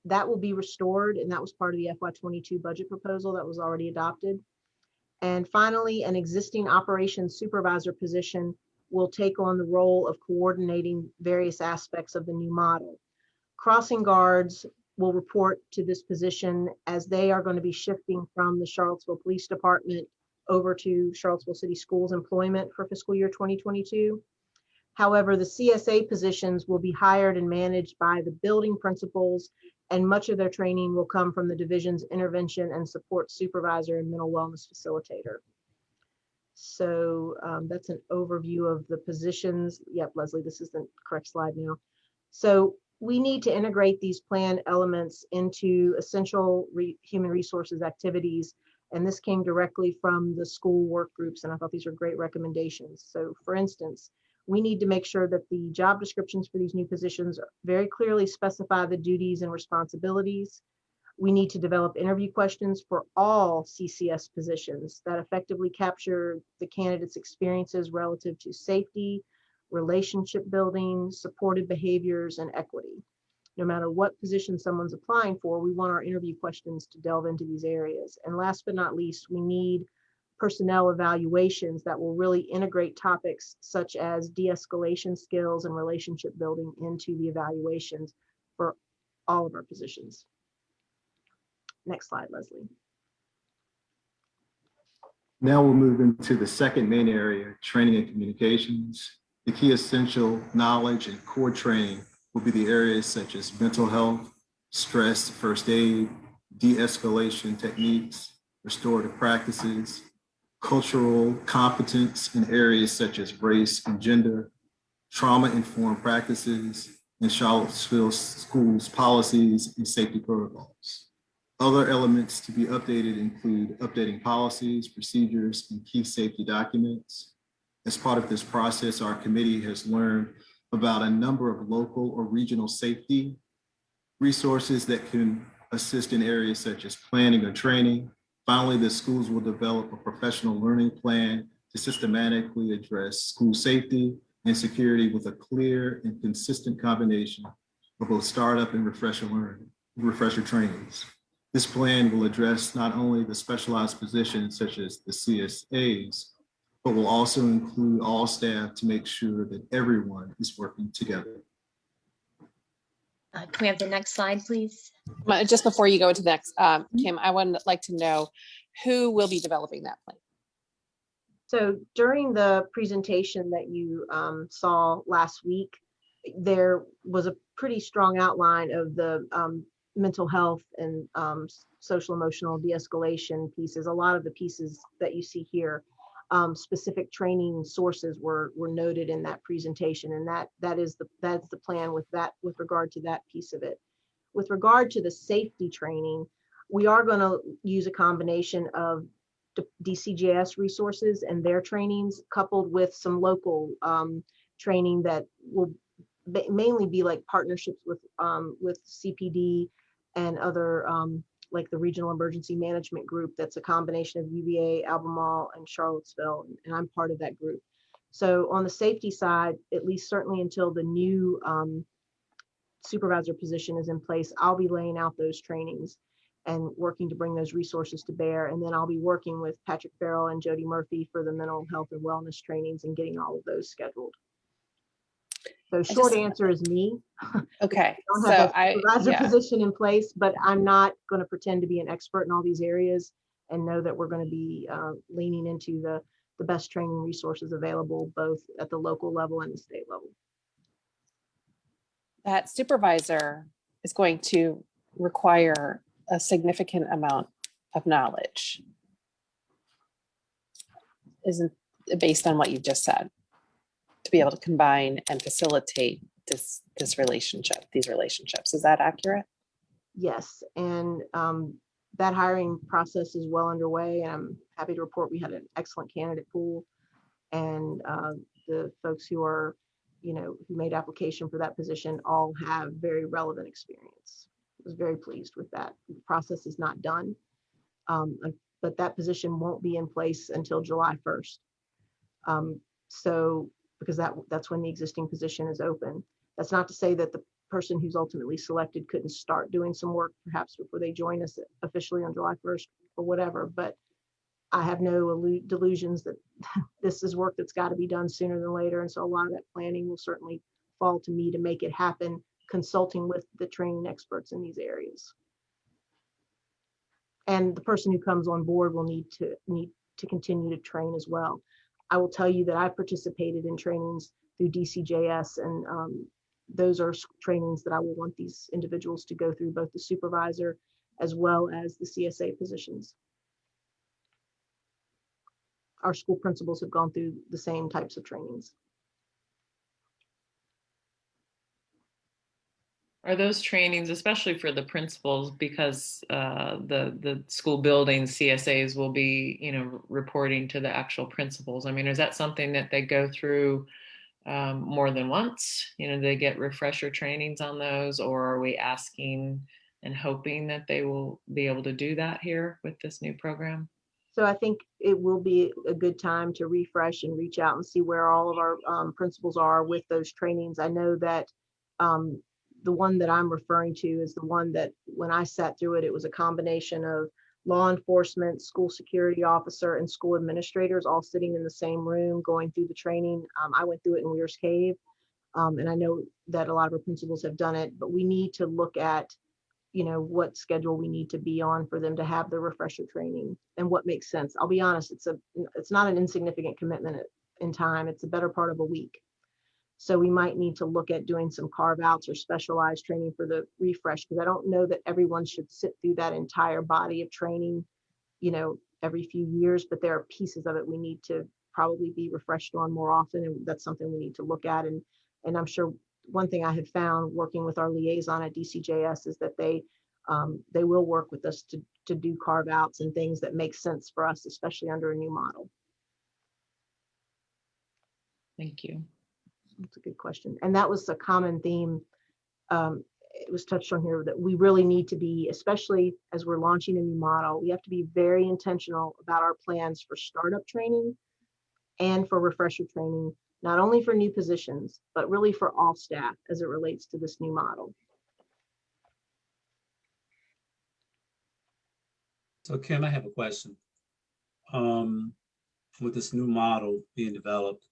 that will be restored, and that was part of the FY22 budget proposal that was already adopted. And finally, an existing operations supervisor position will take on the role of coordinating various aspects of the new model. Crossing guards will report to this position as they are going to be shifting from the Charlottesville Police Department over to Charlottesville City Schools employment for fiscal year 2022. However, the CSA positions will be hired and managed by the building principals, and much of their training will come from the division's intervention and support supervisor and mental wellness facilitator. So that's an overview of the positions. Yep, Leslie, this is the correct slide now. So we need to integrate these plan elements into essential human resources activities. And this came directly from the school work groups, and I thought these were great recommendations. So for instance, we need to make sure that the job descriptions for these new positions very clearly specify the duties and responsibilities. We need to develop interview questions for all CCS positions that effectively capture the candidate's experiences relative to safety, relationship building, supportive behaviors, and equity. No matter what position someone's applying for, we want our interview questions to delve into these areas. And last but not least, we need personnel evaluations that will really integrate topics such as de-escalation skills and relationship building into the evaluations for all of our positions. Next slide, Leslie. Now we'll move into the second main area, training and communications. The key essential knowledge and core training will be the areas such as mental health, stress, first aid, de-escalation techniques, restorative practices, cultural competence in areas such as race and gender, trauma-informed practices, and Charlottesville schools policies and safety protocols. Other elements to be updated include updating policies, procedures, and key safety documents. As part of this process, our committee has learned about a number of local or regional safety resources that can assist in areas such as planning or training. Finally, the schools will develop a professional learning plan to systematically address school safety and security with a clear and consistent combination of both startup and refresher trainings. This plan will address not only the specialized positions such as the CSAs, but will also include all staff to make sure that everyone is working together. Can we have the next slide, please? Just before you go to the next, Kim, I would like to know who will be developing that plan. So during the presentation that you saw last week, there was a pretty strong outline of the mental health and social emotional de-escalation pieces. A lot of the pieces that you see here, specific training sources were noted in that presentation, and that's the plan with regard to that piece of it. With regard to the safety training, we are going to use a combination of DCJS resources and their trainings, coupled with some local training that will mainly be like partnerships with CPD and other like the Regional Emergency Management Group. That's a combination of UVA, Albemarle, and Charlottesville, and I'm part of that group. So on the safety side, at least certainly until the new supervisor position is in place, I'll be laying out those trainings and working to bring those resources to bear. And then I'll be working with Patrick Farrell and Jody Murphy for the mental health and wellness trainings and getting all of those scheduled. So short answer is me. Okay. I don't have a supervisor position in place, but I'm not going to pretend to be an expert in all these areas, and know that we're going to be leaning into the best training resources available, both at the local level and the state level. That supervisor is going to require a significant amount of knowledge, isn't based on what you just said, to be able to combine and facilitate these relationships. Is that accurate? Yes, and that hiring process is well underway, and I'm happy to report we had an excellent candidate pool, and the folks who are, who made application for that position all have very relevant experience. I was very pleased with that. The process is not done, but that position won't be in place until July 1st. So, because that's when the existing position is open. That's not to say that the person who's ultimately selected couldn't start doing some work perhaps before they join us officially on July 1st or whatever, but I have no delusions that this is work that's got to be done sooner than later. And so a lot of that planning will certainly fall to me to make it happen, consulting with the training experts in these areas. And the person who comes on board will need to continue to train as well. I will tell you that I participated in trainings through DCJS, and those are trainings that I will want these individuals to go through, both the supervisor as well as the CSA positions. Our school principals have gone through the same types of trainings. Are those trainings, especially for the principals, because the school building CSAs will be, reporting to the actual principals? I mean, is that something that they go through more than once? They get refresher trainings on those, or are we asking and hoping that they will be able to do that here with this new program? So I think it will be a good time to refresh and reach out and see where all of our principals are with those trainings. I know that the one that I'm referring to is the one that when I sat through it, it was a combination of law enforcement, school security officer, and school administrators all sitting in the same room going through the training. I went through it in Weir's Cave, and I know that a lot of our principals have done it, but we need to look at, what schedule we need to be on for them to have the refresher training and what makes sense. I'll be honest, it's not an insignificant commitment in time. It's a better part of a week. So we might need to look at doing some carve outs or specialized training for the refresh, because I don't know that everyone should sit through that entire body of training, every few years, but there are pieces of it we need to probably be refreshed on more often. And that's something we need to look at. And I'm sure one thing I have found working with our liaison at DCJS is that they will work with us to do carve outs and things that make sense for us, especially under a new model. Thank you. That's a good question. And that was a common theme it was touched on here that we really need to be, especially as we're launching a new model, we have to be very intentional about our plans for startup training and for refresher training, not only for new positions, but really for all staff as it relates to this new model. So Kim, I have a question. With this new model being developed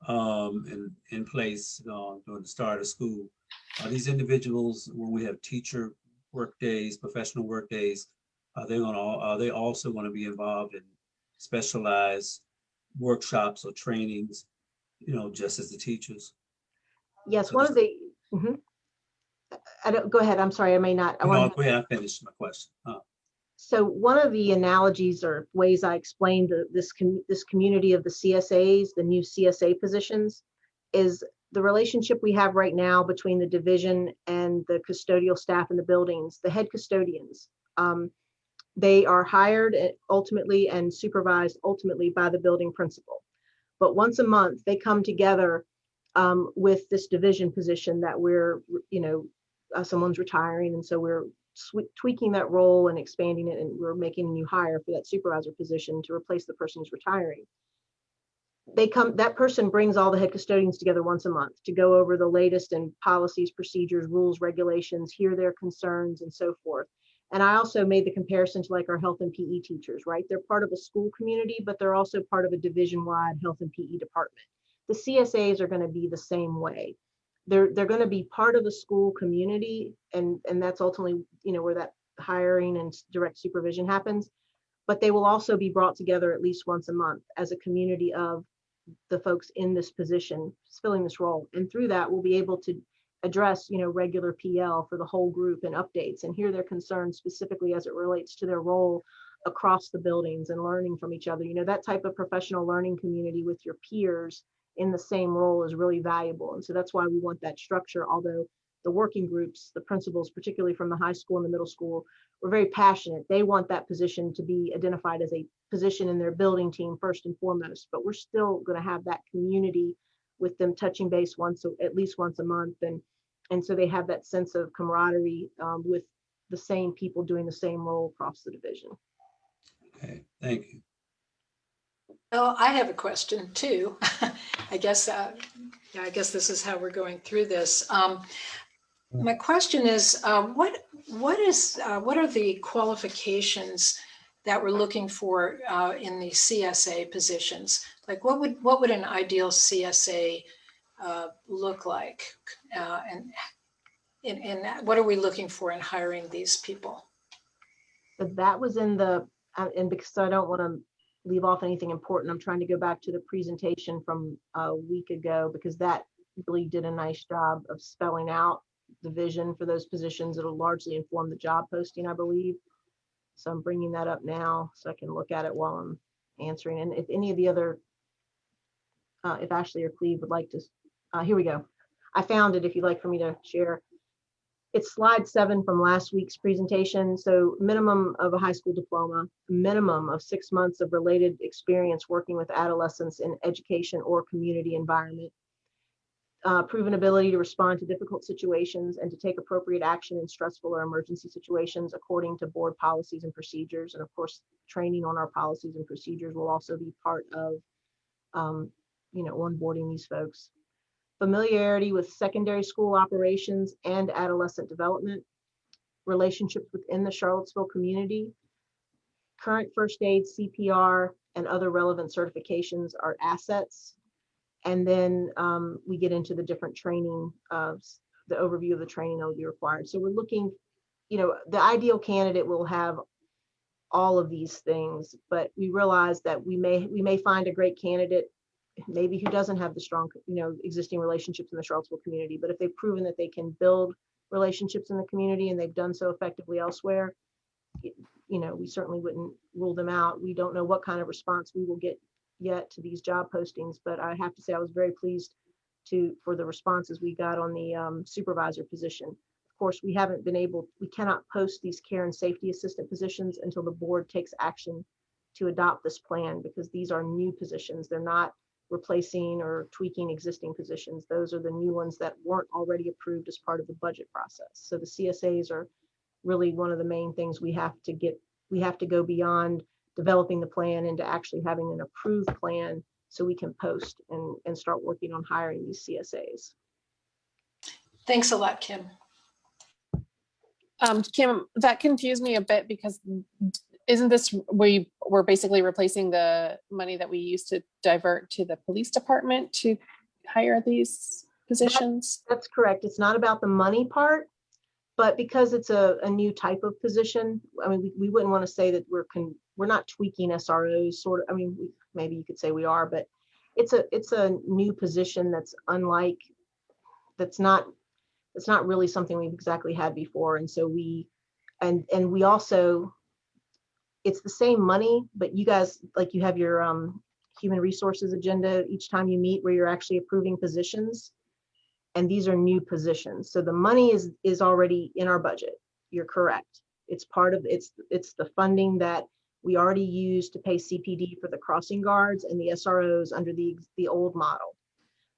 and in place during the start of school, are these individuals, when we have teacher work days, professional work days, are they also going to be involved in specialized workshops or trainings, just as the teachers? Yes, one of the, I don't, go ahead, I'm sorry, I may not. Go ahead, I finished my question. So one of the analogies or ways I explained this community of the CSAs, the new CSA positions, is the relationship we have right now between the division and the custodial staff in the buildings, the head custodians. They are hired ultimately and supervised ultimately by the building principal. But once a month, they come together with this division position that we're, someone's retiring. And so we're tweaking that role and expanding it. And we're making a new hire for that supervisor position to replace the person who's retiring. That person brings all the head custodians together once a month to go over the latest in policies, procedures, rules, regulations, hear their concerns and so forth. And I also made the comparison to like our health and PE teachers, right? They're part of a school community, but they're also part of a division-wide health and PE department. The CSAs are going to be the same way. They're going to be part of a school community, and that's ultimately, where that hiring and direct supervision happens. But they will also be brought together at least once a month as a community of the folks in this position filling this role. And through that, we'll be able to address, regular PL for the whole group and updates and hear their concerns specifically as it relates to their role across the buildings and learning from each other. That type of professional learning community with your peers in the same role is really valuable. And so that's why we want that structure, although the working groups, the principals, particularly from the high school and the middle school, were very passionate. They want that position to be identified as a position in their building team first and foremost, but we're still going to have that community with them touching base at least once a month. And so they have that sense of camaraderie with the same people doing the same role across the division. Okay, thank you. Well, I have a question too. I guess this is how we're going through this. My question is, what are the qualifications that we're looking for in the CSA positions? Like, what would an ideal CSA look like, and what are we looking for in hiring these people? But that was in the, and because I don't want to leave off anything important, I'm trying to go back to the presentation from a week ago, because that really did a nice job of spelling out the vision for those positions. It'll largely inform the job posting, I believe. So I'm bringing that up now so I can look at it while I'm answering. And if any of the other, if Ashley or Cleve would like to, here we go. I found it if you'd like for me to share. It's slide 7 from last week's presentation. So minimum of a high school diploma, minimum of 6 months of related experience working with adolescents in education or community environment, proven ability to respond to difficult situations and to take appropriate action in stressful or emergency situations according to board policies and procedures. And of course, training on our policies and procedures will also be part of, onboarding these folks. Familiarity with secondary school operations and adolescent development, relationships within the Charlottesville community, current first aid, CPR, and other relevant certifications are assets. And then we get into the different training, the overview of the training that will be required. So we're looking, the ideal candidate will have all of these things, but we realize that we may find a great candidate maybe who doesn't have the strong, existing relationships in the Charlottesville community. But if they've proven that they can build relationships in the community and they've done so effectively elsewhere, we certainly wouldn't rule them out. We don't know what kind of response we will get yet to these job postings, but I have to say I was very pleased for the responses we got on the supervisor position. Of course, we cannot post these care and safety assistant positions until the board takes action to adopt this plan, because these are new positions. They're not replacing or tweaking existing positions. Those are the new ones that weren't already approved as part of the budget process. So the CSAs are really one of the main things we have to get. We have to go beyond developing the plan into actually having an approved plan so we can post and start working on hiring these CSAs. Thanks a lot, Kim. Kim, that confused me a bit because isn't this, we're basically replacing the money that we used to divert to the police department to hire these positions? That's correct. It's not about the money part, but because it's a new type of position, I mean, we wouldn't want to say that we're not tweaking SROs sort of. I mean, maybe you could say we are, but it's a new position that's unlike, it's not really something we've exactly had before. And so we also, it's the same money, but you guys, like, you have your human resources agenda each time you meet where you're actually approving positions. And these are new positions. So the money is already in our budget. You're correct. It's part of, it's the funding that we already used to pay CPD for the crossing guards and the SROs under the old model.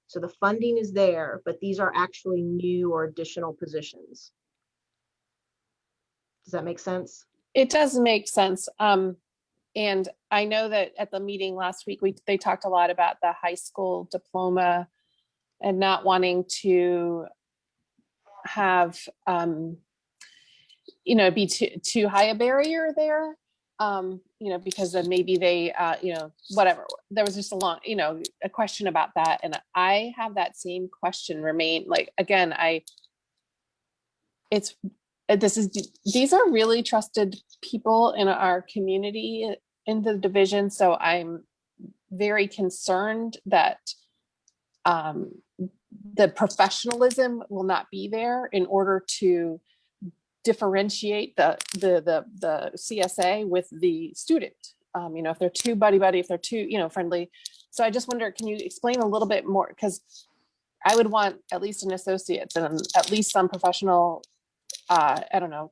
So the funding is there, but these are actually new or additional positions. Does that make sense? It does make sense. And I know that at the meeting last week, they talked a lot about the high school diploma and not wanting to have, be too high a barrier there, because then maybe they, whatever. There was just a question about that. And I have that same question remain. Like, again, these are really trusted people in our community in the division. So I'm very concerned that the professionalism will not be there in order to differentiate the CSA with the student. If they're too buddy-buddy, if they're too, friendly. So I just wonder, can you explain a little bit more? Because I would want at least an associate's and at least some professional,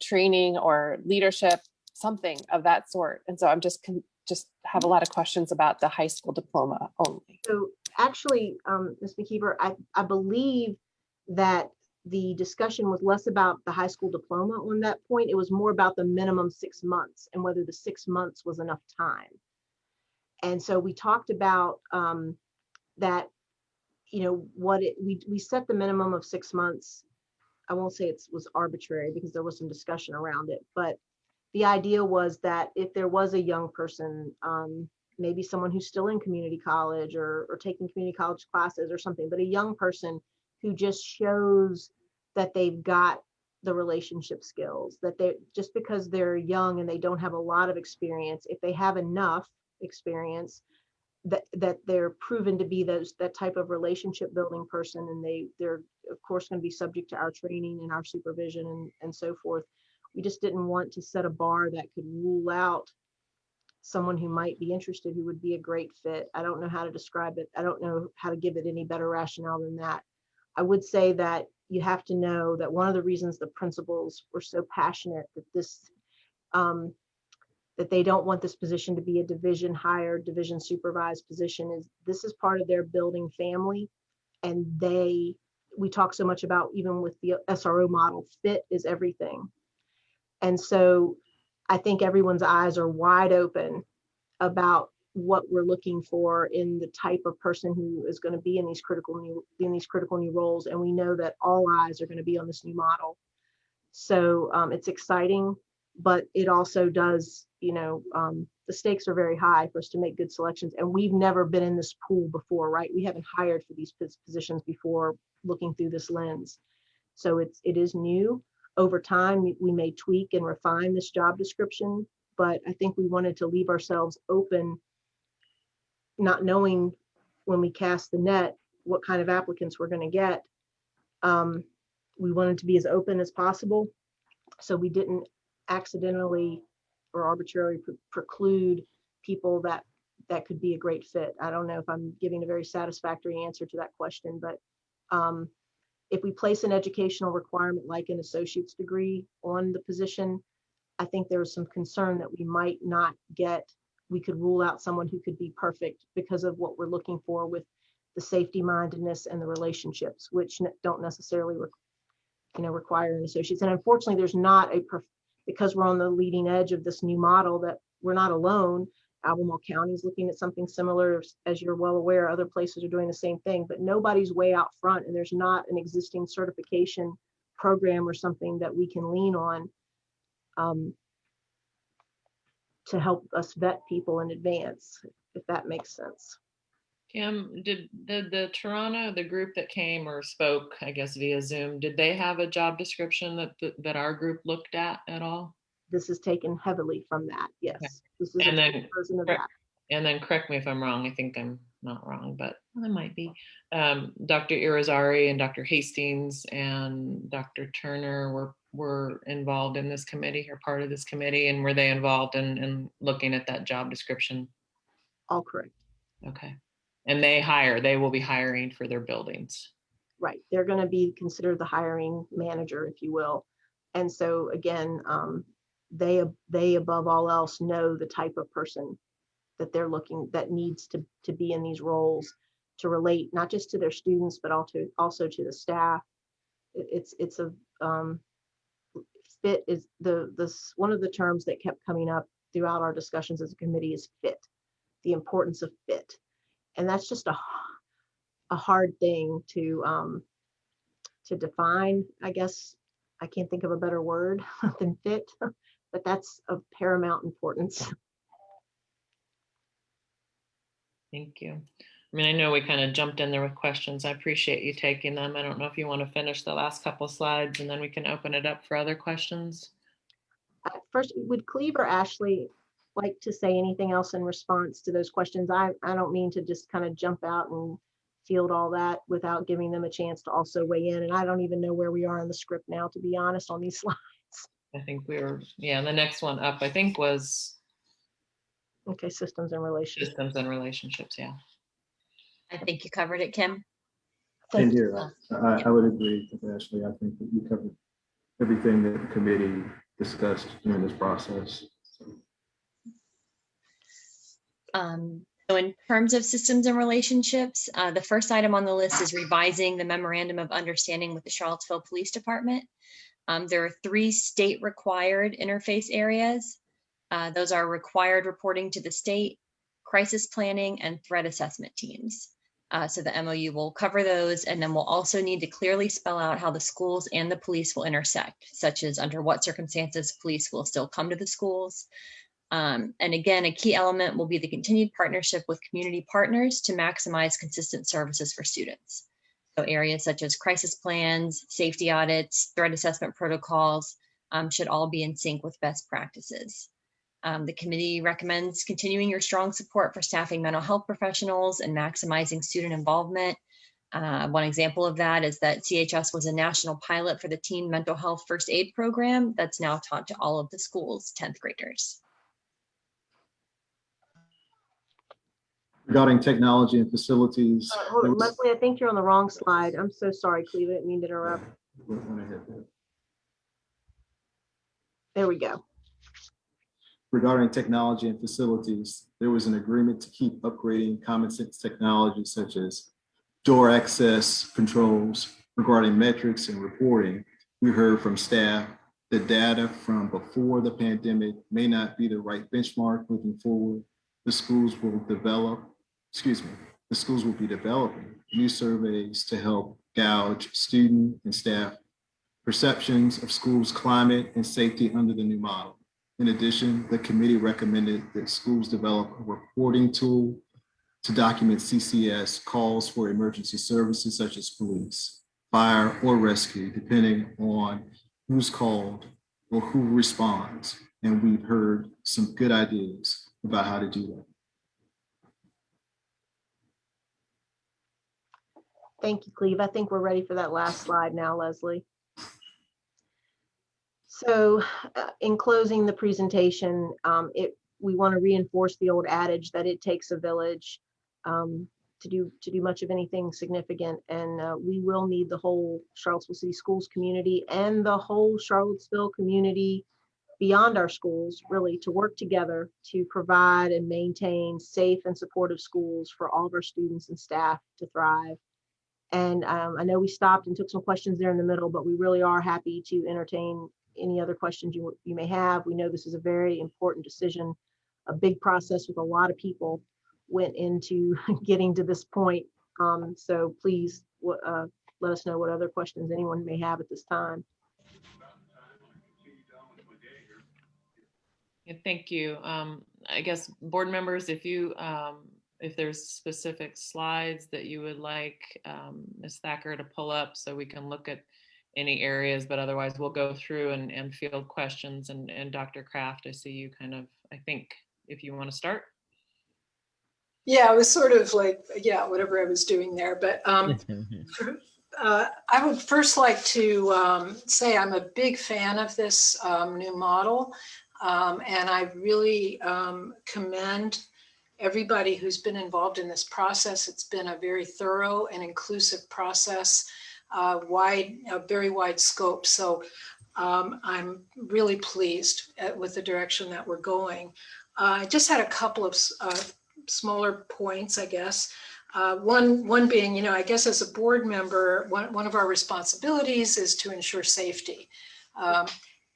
training or leadership, something of that sort. And so I'm just have a lot of questions about the high school diploma only. So actually, Ms. McKeever, I believe that the discussion was less about the high school diploma on that point. It was more about the minimum 6 months and whether the 6 months was enough time. And so we talked about that, we set the minimum of 6 months. I won't say it was arbitrary because there was some discussion around it, but the idea was that if there was a young person, maybe someone who's still in community college or taking community college classes or something, but a young person who just shows that they've got the relationship skills, that they just because they're young and they don't have a lot of experience, if they have enough experience, that they're proven to be that type of relationship building person, and they're of course going to be subject to our training and our supervision and so forth. We just didn't want to set a bar that could rule out someone who might be interested, who would be a great fit. I don't know how to describe it. I don't know how to give it any better rationale than that. I would say that you have to know that one of the reasons the principals were so passionate that that they don't want this position to be a division hired, division supervised position is this is part of their building family. And we talk so much about, even with the SRO model, fit is everything. And so I think everyone's eyes are wide open about what we're looking for in the type of person who is going to be in these critical new roles. And we know that all eyes are going to be on this new model. So it's exciting, but it also does, the stakes are very high for us to make good selections. And we've never been in this pool before, right? We haven't hired for these positions before looking through this lens. So it is new. Over time, we may tweak and refine this job description, but I think we wanted to leave ourselves open, not knowing when we cast the net what kind of applicants we're going to get. We wanted to be as open as possible, so we didn't accidentally or arbitrarily preclude people that could be a great fit. I don't know if I'm giving a very satisfactory answer to that question, but if we place an educational requirement like an associate's degree on the position, I think there was some concern that we might not get we could rule out someone who could be perfect because of what we're looking for with the safety mindedness and the relationships, which don't necessarily require an associate's. And unfortunately, there's not because we're on the leading edge of this new model, that we're not alone. Albemarle County is looking at something similar. As you're well aware, other places are doing the same thing, but nobody's way out front, and there's not an existing certification program or something that we can lean on to help us vet people in advance, if that makes sense. Kim, did the Toronto, the group that came or spoke, I guess via Zoom, did they have a job description that our group looked at all? This is taken heavily from that. Yes. Okay. This is And a then, version of that. and then correct me if I'm wrong. I think I'm not wrong, but I might be. Dr. Irizarry and Dr. Hastings and Dr. Turner were involved in this committee, or part of this committee, and were they involved in looking at that job description? All correct. Okay. And they will be hiring for their buildings. Right. They're going to be considered the hiring manager, if you will. And so again, they above all else know the type of person that they're looking, that needs to be in these roles, to relate not just to their students, but also to the staff. It's a fit is one of the terms that kept coming up throughout our discussions as a committee is fit, the importance of fit. And that's just a hard thing to define. I guess I can't think of a better word than fit, but that's of paramount importance. Thank you. I mean, I know we kind of jumped in there with questions. I appreciate you taking them. I don't know if you want to finish the last couple slides and then we can open it up for other questions. First, would Cleve or Ashley like to say anything else in response to those questions? I don't mean to just kind of jump out and field all that without giving them a chance to also weigh in. And I don't even know where we are in the script now, to be honest, on these slides. I think we were, and the next one up, I think was. Okay, systems and relationships. Systems and relationships, yeah. I think you covered it, Kim. And here, I would agree with Ashley. I think that you covered everything that the committee discussed during this process. So in terms of systems and relationships, the first item on the list is revising the memorandum of understanding with the Charlottesville Police Department. There are 3 state required interface areas. Those are required reporting to the state, crisis planning, and threat assessment teams. So the MOU will cover those, and then we'll also need to clearly spell out how the schools and the police will intersect, such as under what circumstances police will still come to the schools. And again, a key element will be the continued partnership with community partners to maximize consistent services for students. So areas such as crisis plans, safety audits, threat assessment protocols should all be in sync with best practices. The committee recommends continuing your strong support for staffing mental health professionals and maximizing student involvement. One example of that is that CHS was a national pilot for the teen mental health first aid program that's now taught to all of the school's 10th graders. Regarding technology and facilities. Hold on, Leslie, I think you're on the wrong slide. I'm so sorry, Cleve, I didn't mean to interrupt. There we go. Regarding technology and facilities, there was an agreement to keep upgrading common sense technology such as door access controls. Regarding metrics and reporting, we heard from staff that data from before the pandemic may not be the right benchmark moving forward. The schools will be developing new surveys to help gauge student and staff perceptions of schools' climate and safety under the new model. In addition, the committee recommended that schools develop a reporting tool to document CCS calls for emergency services such as police, fire, or rescue, depending on who's called or who responds. And we've heard some good ideas about how to do that. Thank you, Cleve. I think we're ready for that last slide now, Leslie. So in closing the presentation, we want to reinforce the old adage that it takes a village to do much of anything significant. And we will need the whole Charlottesville City Schools community and the whole Charlottesville community beyond our schools, really, to work together to provide and maintain safe and supportive schools for all of our students and staff to thrive. And I know we stopped and took some questions there in the middle, but we really are happy to entertain any other questions you may have. We know this is a very important decision, a big process with a lot of people went into getting to this point. So please let us know what other questions anyone may have at this time. Yeah, thank you. I guess board members, if there's specific slides that you would like Ms. Thacker to pull up so we can look at any areas, but otherwise we'll go through and field questions. And Dr. Kraft, I see you kind of, I think, if you want to start. Yeah, it was sort of like, yeah, whatever I was doing there. But I would first like to say I'm a big fan of this new model. And I really commend everybody who's been involved in this process. It's been a very thorough and inclusive process, a very wide scope. So I'm really pleased with the direction that we're going. I just had a couple of smaller points, I guess. One being, I guess as a board member, one of our responsibilities is to ensure safety.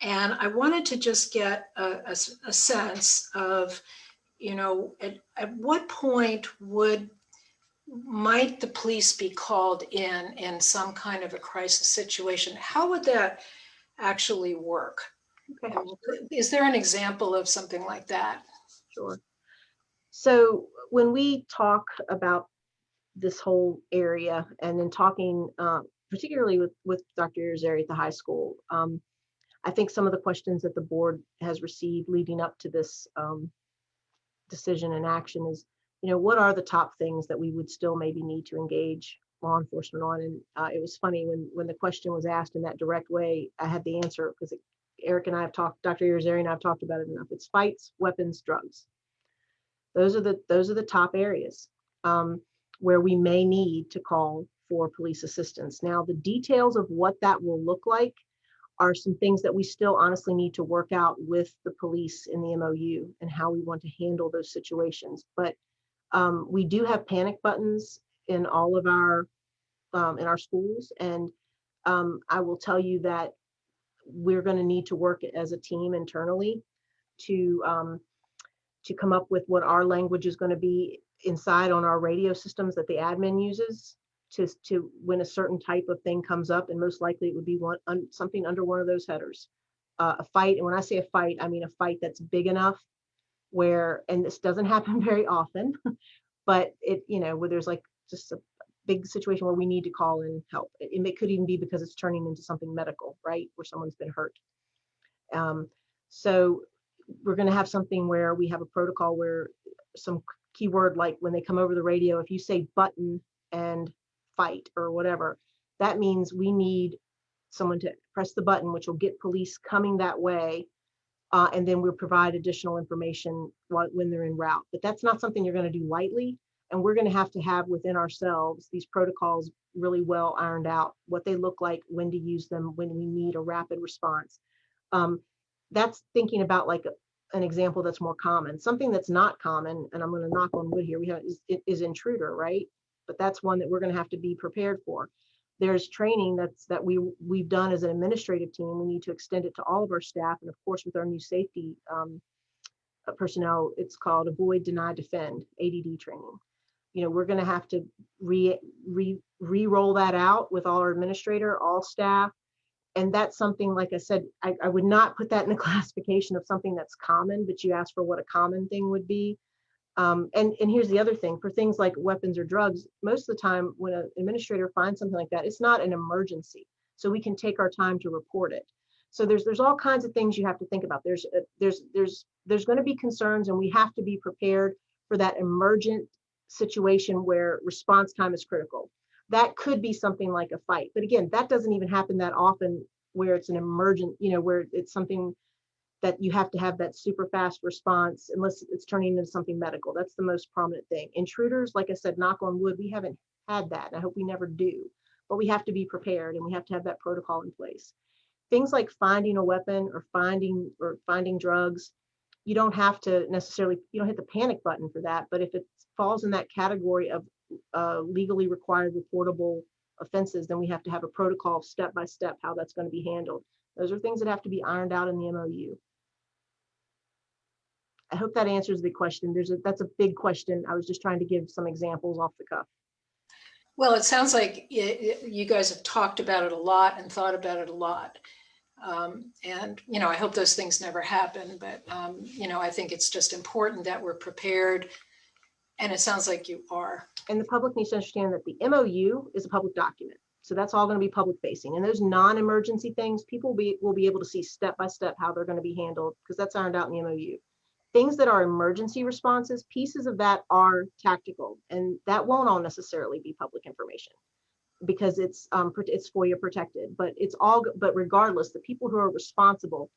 And I wanted to just get a sense of, at what point might the police be called in some kind of a crisis situation? How would that actually work? Okay. Is there an example of something like that? Sure. So when we talk about this whole area and then talking particularly with Dr. Irizarry at the high school, I think some of the questions that the board has received leading up to this decision and action is, what are the top things that we would still maybe need to engage law enforcement on? And it was funny when the question was asked in that direct way, I had the answer because Eric and I have talked, Dr. Irizarry and I have talked about it enough. It's fights, weapons, drugs. Those are the top areas where we may need to call for police assistance. Now, the details of what that will look like are some things that we still honestly need to work out with the police in the MOU and how we want to handle those situations. But we do have panic buttons in all of our in our schools, and I will tell you that we're going to need to work as a team internally to come up with what our language is going to be inside on our radio systems that the admin uses to when a certain type of thing comes up, and most likely it would be something under one of those headers. A fight, and when I say a fight, I mean a fight that's big enough where, and this doesn't happen very often, but where there's like just a big situation where we need to call in help. It could even be because it's turning into something medical, right, where someone's been hurt. So we're going to have something where we have a protocol where some keyword, like when they come over the radio, if you say button and fight or whatever, that means we need someone to press the button, which will get police coming that way. And then we'll provide additional information when they're en route. But that's not something you're going to do lightly. And we're going to have within ourselves these protocols really well ironed out, what they look like, when to use them, when we need a rapid response. That's thinking about like an example that's more common. Something that's not common, and I'm going to knock on wood here, is intruder, right? But that's one that we're going to have to be prepared for. There's training that we've done as an administrative team. We need to extend it to all of our staff, and of course with our new safety personnel, it's called Avoid, Deny, Defend, ADD training. We're going to have to re-roll that out with all our administrator, all staff. And that's something, like I said, I would not put that in the classification of something that's common, but you asked for what a common thing would be. And here's the other thing, for things like weapons or drugs, most of the time when an administrator finds something like that, it's not an emergency. So we can take our time to report it. So there's all kinds of things you have to think about. There's going to be concerns, and we have to be prepared for that emergent situation where response time is critical. That could be something like a fight. But again, that doesn't even happen that often where it's an emergent, where it's something that you have to have that super fast response unless it's turning into something medical. That's the most prominent thing. Intruders, like I said, knock on wood, we haven't had that. And I hope we never do. But we have to be prepared, and we have to have that protocol in place. things like finding a weapon or finding drugs, you don't have to necessarily, you don't hit the panic button for that. But if it falls in that category of legally required reportable offenses, then we have to have a protocol step by step how that's going to be handled. Those are things that have to be ironed out in the MOU. I hope that answers the question. That's a big question. I was just trying to give some examples off the cuff. Well, it sounds like you guys have talked about it a lot and thought about it a lot. And, you know, I hope those things never happen, but, you know, I think it's just important that we're prepared. And it sounds like you are. And the public needs to understand that the MOU is a public document. So that's all going to be public facing. And those non-emergency things, people will be able to see step by step how they're going to be handled, because that's ironed out in the MOU. Things that are emergency responses, pieces of that are tactical, and that won't all necessarily be public information because it's FOIA protected. But but regardless, the people who are responsible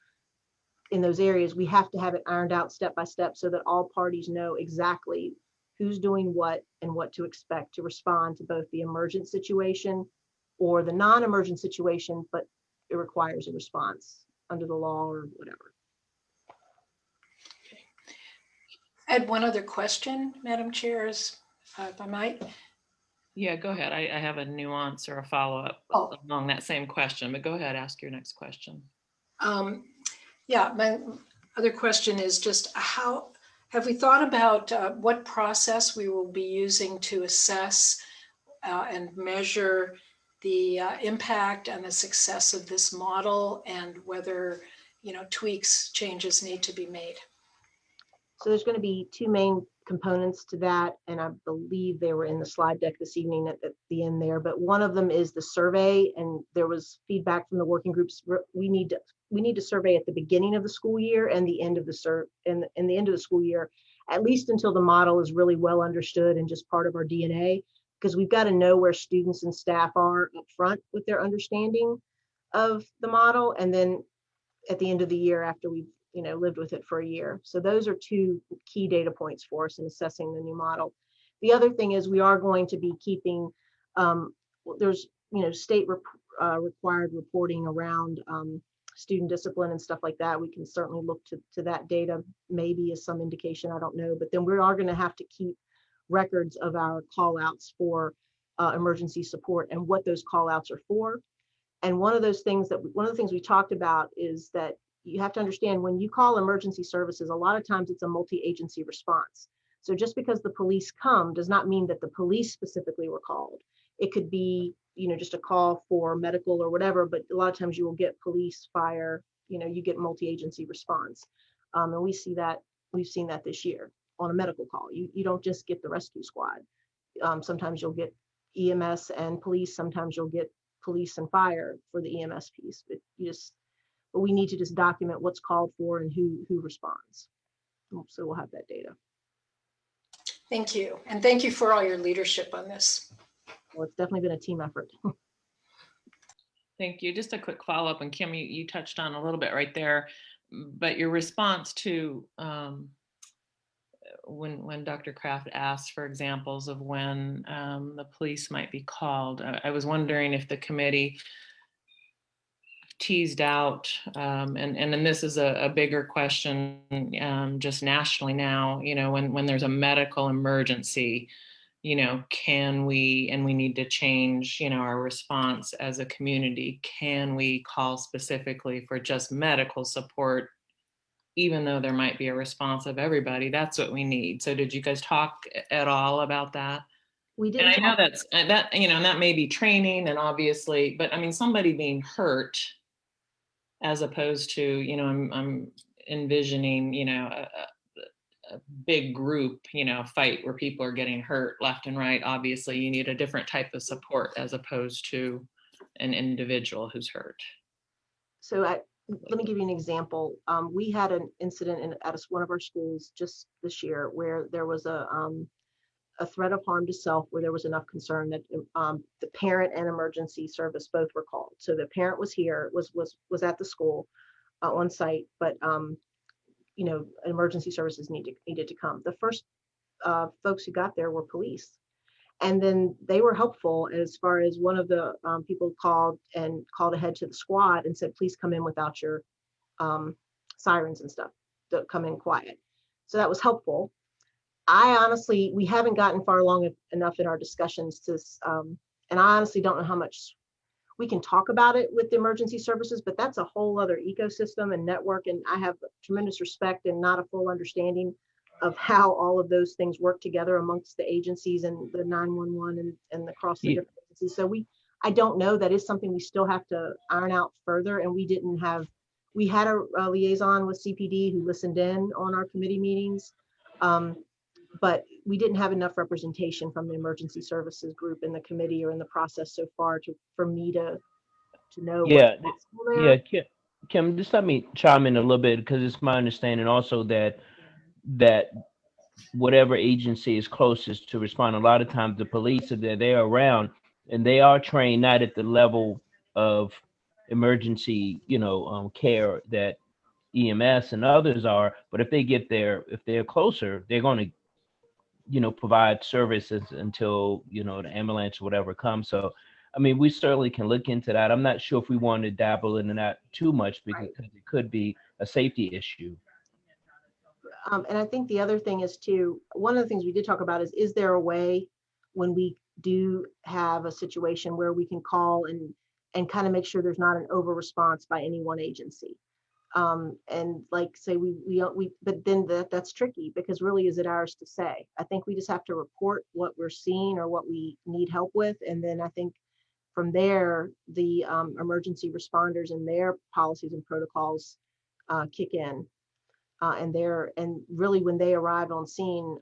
in those areas, we have to have it ironed out step by step so that all parties know exactly who's doing what and what to expect to respond to both the emergent situation or the non-emergent situation, but it requires a response under the law or whatever. I had one other question, Madam Chair, if I might. Yeah, go ahead. I have a nuance or a follow-up along that same question, but go ahead, ask your next question. Yeah, my other question is just how have we thought about what process we will be using to assess and measure the impact and the success of this model, and whether, you know, tweaks, changes need to be made? So there's going to be two main components to that, and I believe they were in the slide deck this evening at the end there. But one of them is the survey, and there was feedback from the working groups. We need to survey at the beginning of the school year and the end of the the end of the school year, at least until the model is really well understood and just part of our DNA, because we've got to know where students and staff are up front with their understanding of the model, and then at the end of the year after we've lived with it for a year. So those are two key data points for us in assessing the new model. The other thing is we are going to be keeping, there's state required reporting around student discipline and stuff like that. We can certainly look to that data, maybe as some indication, I don't know, but then we are going to have to keep records of our call outs for emergency support and what those call outs are for. And one of the things we talked about is that you have to understand, when you call emergency services, a lot of times it's a multi-agency response. So just because the police come does not mean that the police specifically were called. It could be, just a call for medical or whatever, but a lot of times you will get police, fire, you get multi-agency response. And we've seen that this year on a medical call. You don't just get the rescue squad. Sometimes you'll get EMS and police, sometimes you'll get police and fire for the EMS piece, but we need to just document what's called for and who responds. So we'll have that data. Thank you. And thank you for all your leadership on this. Well, it's definitely been a team effort. Thank you. Just a quick follow-up, and Kim, you touched on a little bit right there, but your response to when Dr. Kraft asked for examples of when the police might be called, I was wondering if the committee teased out, and then this is a bigger question just nationally now, when there's a medical emergency, can we, and we need to change, our response as a community, can we call specifically for just medical support, even though there might be a response of everybody? That's what we need. So did you guys talk at all about that? We did. And I know that, and that may be training, and obviously, but I mean, somebody being hurt, as opposed to, I'm envisioning, a big group, fight where people are getting hurt left and right. Obviously, you need a different type of support as opposed to an individual who's hurt. So let me give you an example. We had an incident at one of our schools just this year where there was a threat of harm to self, where there was enough concern that the parent and emergency service both were called. So the parent was here, was at the school on site, but emergency services needed to come. The first folks who got there were police, And then they were helpful as far as one of the people called ahead to the squad and said, please come in without your sirens and stuff, don't come in quiet. So that was helpful. We haven't gotten far along enough in our discussions to, and I honestly don't know how much we can talk about it with the emergency services, but that's a whole other ecosystem and network. And I have tremendous respect and not a full understanding of how all of those things work together amongst the agencies and the 911 and across the different agencies. So I don't know. That is something we still have to iron out further. And we had a liaison with CPD who listened in on our committee meetings. But we didn't have enough representation from the emergency services group in the committee or in the process so far for me to know. Yeah, yeah, Kim, just let me chime in a little bit, because it's my understanding also that whatever agency is closest to respond, a lot of times the police are there, they're around, and they are trained not at the level of emergency, care that EMS and others are, but if they get there, if they're closer, they're going to provide services until, the ambulance or whatever comes. So, I mean, we certainly can look into that. I'm not sure if we want to dabble into that too much, because it could be a safety issue. And I think the other thing is too, one of the things we did talk about is there a way when we do have a situation where we can call and kind of make sure there's not an over response by any one agency? And like say but then that's tricky, because really, is it ours to say? I think we just have to report what we're seeing or what we need help with. And then I think from there, the emergency responders and their policies and protocols kick in. And really when they arrive on scene,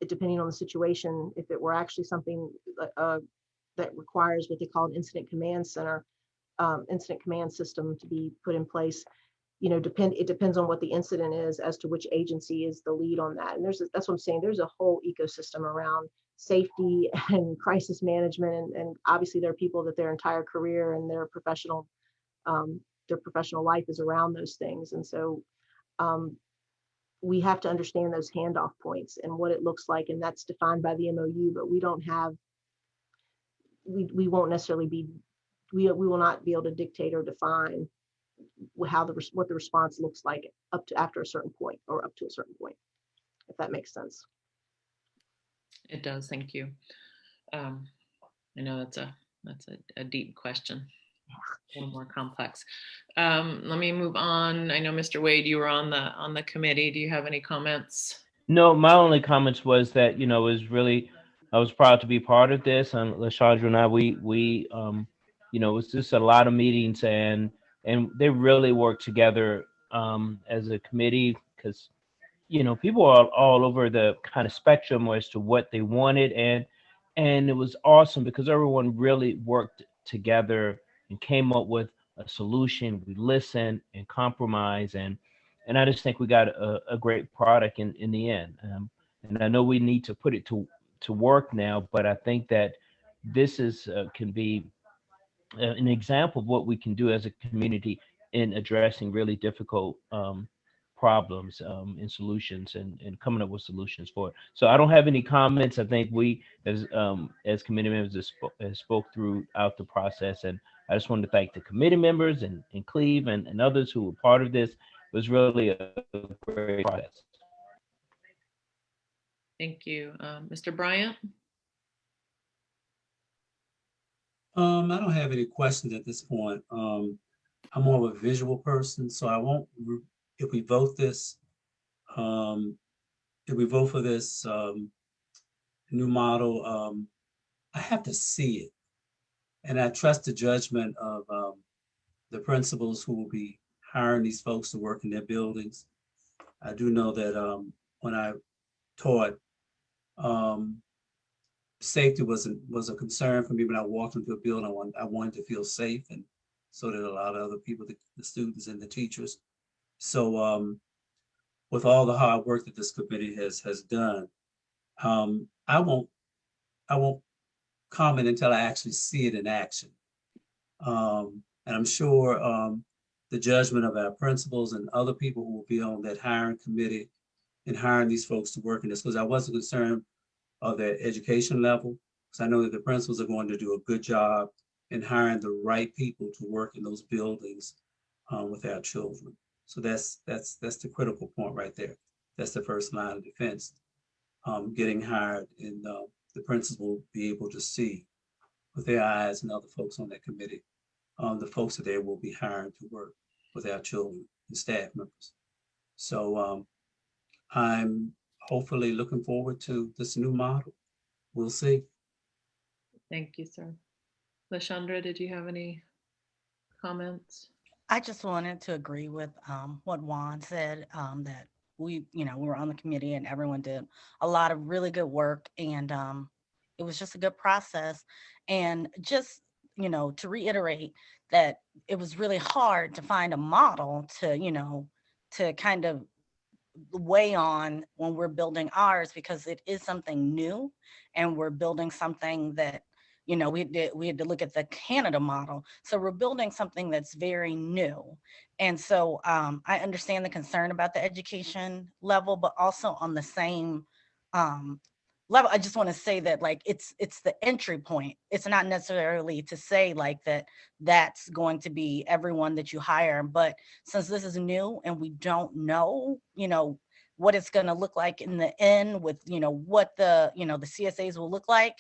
depending on the situation, if it were actually something that requires what they call an incident command center, incident command system to be put in place, it depends on what the incident is as to which agency is the lead on that. And that's what I'm saying. There's a whole ecosystem around safety and crisis management. And obviously there are people that their entire career and their professional life is around those things. And so we have to understand those handoff points and what it looks like. And that's defined by the MOU, but we won't necessarily we will not be able to dictate or define what the response looks like after a certain point, or up to a certain point, if that makes sense. It does. Thank you. I know that's a deep question, a little more complex. Let me move on. I know Mr. Wade, you were on the committee. Do you have any comments? No, my only comments was that, I was proud to be part of this. And LaShondra and I, we it was just a lot of meetings, and they really worked together as a committee, because people are all over the kind of spectrum as to what they wanted, and it was awesome because everyone really worked together and came up with a solution. We listened and compromised, and I just think we got a great product in the end. And I know we need to put it to work now, but I think that this can be an example of what we can do as a community in addressing really difficult problems and solutions, and coming up with solutions for it. So I don't have any comments. I think we, as committee members, has spoke throughout the process, and I just wanted to thank the committee members and Cleve and others who were part of this. It was really a great process. Thank you. Mr. Bryant? I don't have any questions at this point. I'm more of a visual person, so I won't, if we vote for this new model, I have to see it. And I trust the judgment of the principals who will be hiring these folks to work in their buildings. I do know that when I taught, safety was a concern for me when I walked into a building. I wanted to feel safe, and so did a lot of other people, the students and the teachers. So with all the hard work that this committee has done, I won't comment until I actually see it in action. And I'm sure the judgment of our principals and other people who will be on that hiring committee and hiring these folks to work in this, because I wasn't concerned of that education level. Because I know that the principals are going to do a good job in hiring the right people to work in those buildings with our children. So that's the critical point right there. That's the first line of defense, getting hired, and the principal will be able to see with their eyes, and other folks on that committee, the folks that they will be hired to work with our children and staff members. So I'm hopefully looking forward to this new model. We'll see. Thank you, sir. Lashandra, did you have any comments? I just wanted to agree with what Juan said, that we were on the committee and everyone did a lot of really good work, and it was just a good process. And just, to reiterate that it was really hard to find a model to kind of weigh on when we're building ours, because it is something new and we're building something that, we had to look at the Canada model. So we're building something that's very new. And so I understand the concern about the education level, but also on the same level, I just want to say that it's the entry point. It's not necessarily to say that's going to be everyone that you hire, but since this is new and we don't know, what it's going to look like in the end with, what the CSAs will look like,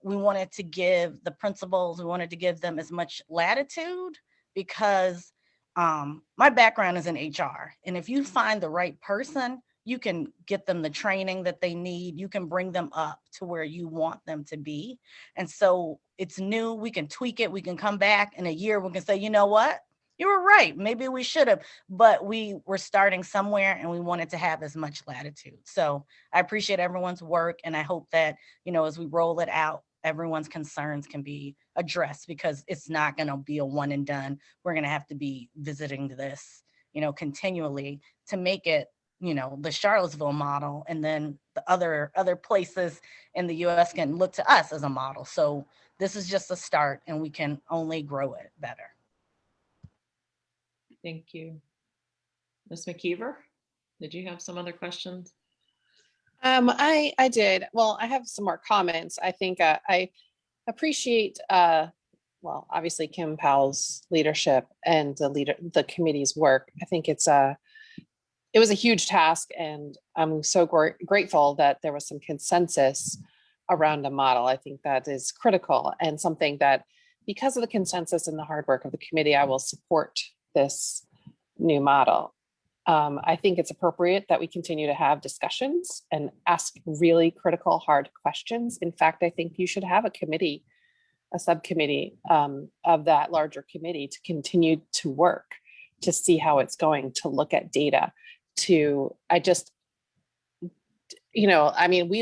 we wanted to give the principals, we wanted to give them as much latitude, because my background is in HR. And if you find the right person, you can get them the training that they need. You can bring them up to where you want them to be. And so it's new. We can tweak it. We can come back in a year. We can say, you know what? You were right. Maybe we should have, but we were starting somewhere and we wanted to have as much latitude. So I appreciate everyone's work. And I hope that, as we roll it out, everyone's concerns can be addressed, because it's not going to be a one and done. We're going to have to be visiting this, continually to make it, the Charlottesville model, and then the other places in the US can look to us as a model. So this is just a start, and we can only grow it better. Thank you. Ms. McKeever, did you have some other questions? I did. Well, I have some more comments. I think I appreciate, obviously Kim Powell's leadership and the committee's work. I think it was a huge task, and I'm so grateful that there was some consensus around a model. I think that is critical, and something that, because of the consensus and the hard work of the committee, I will support this new model. I think it's appropriate that we continue to have discussions and ask really critical, hard questions. In fact, I think you should have a subcommittee of that larger committee to continue to work, to see how it's going, to look at data, we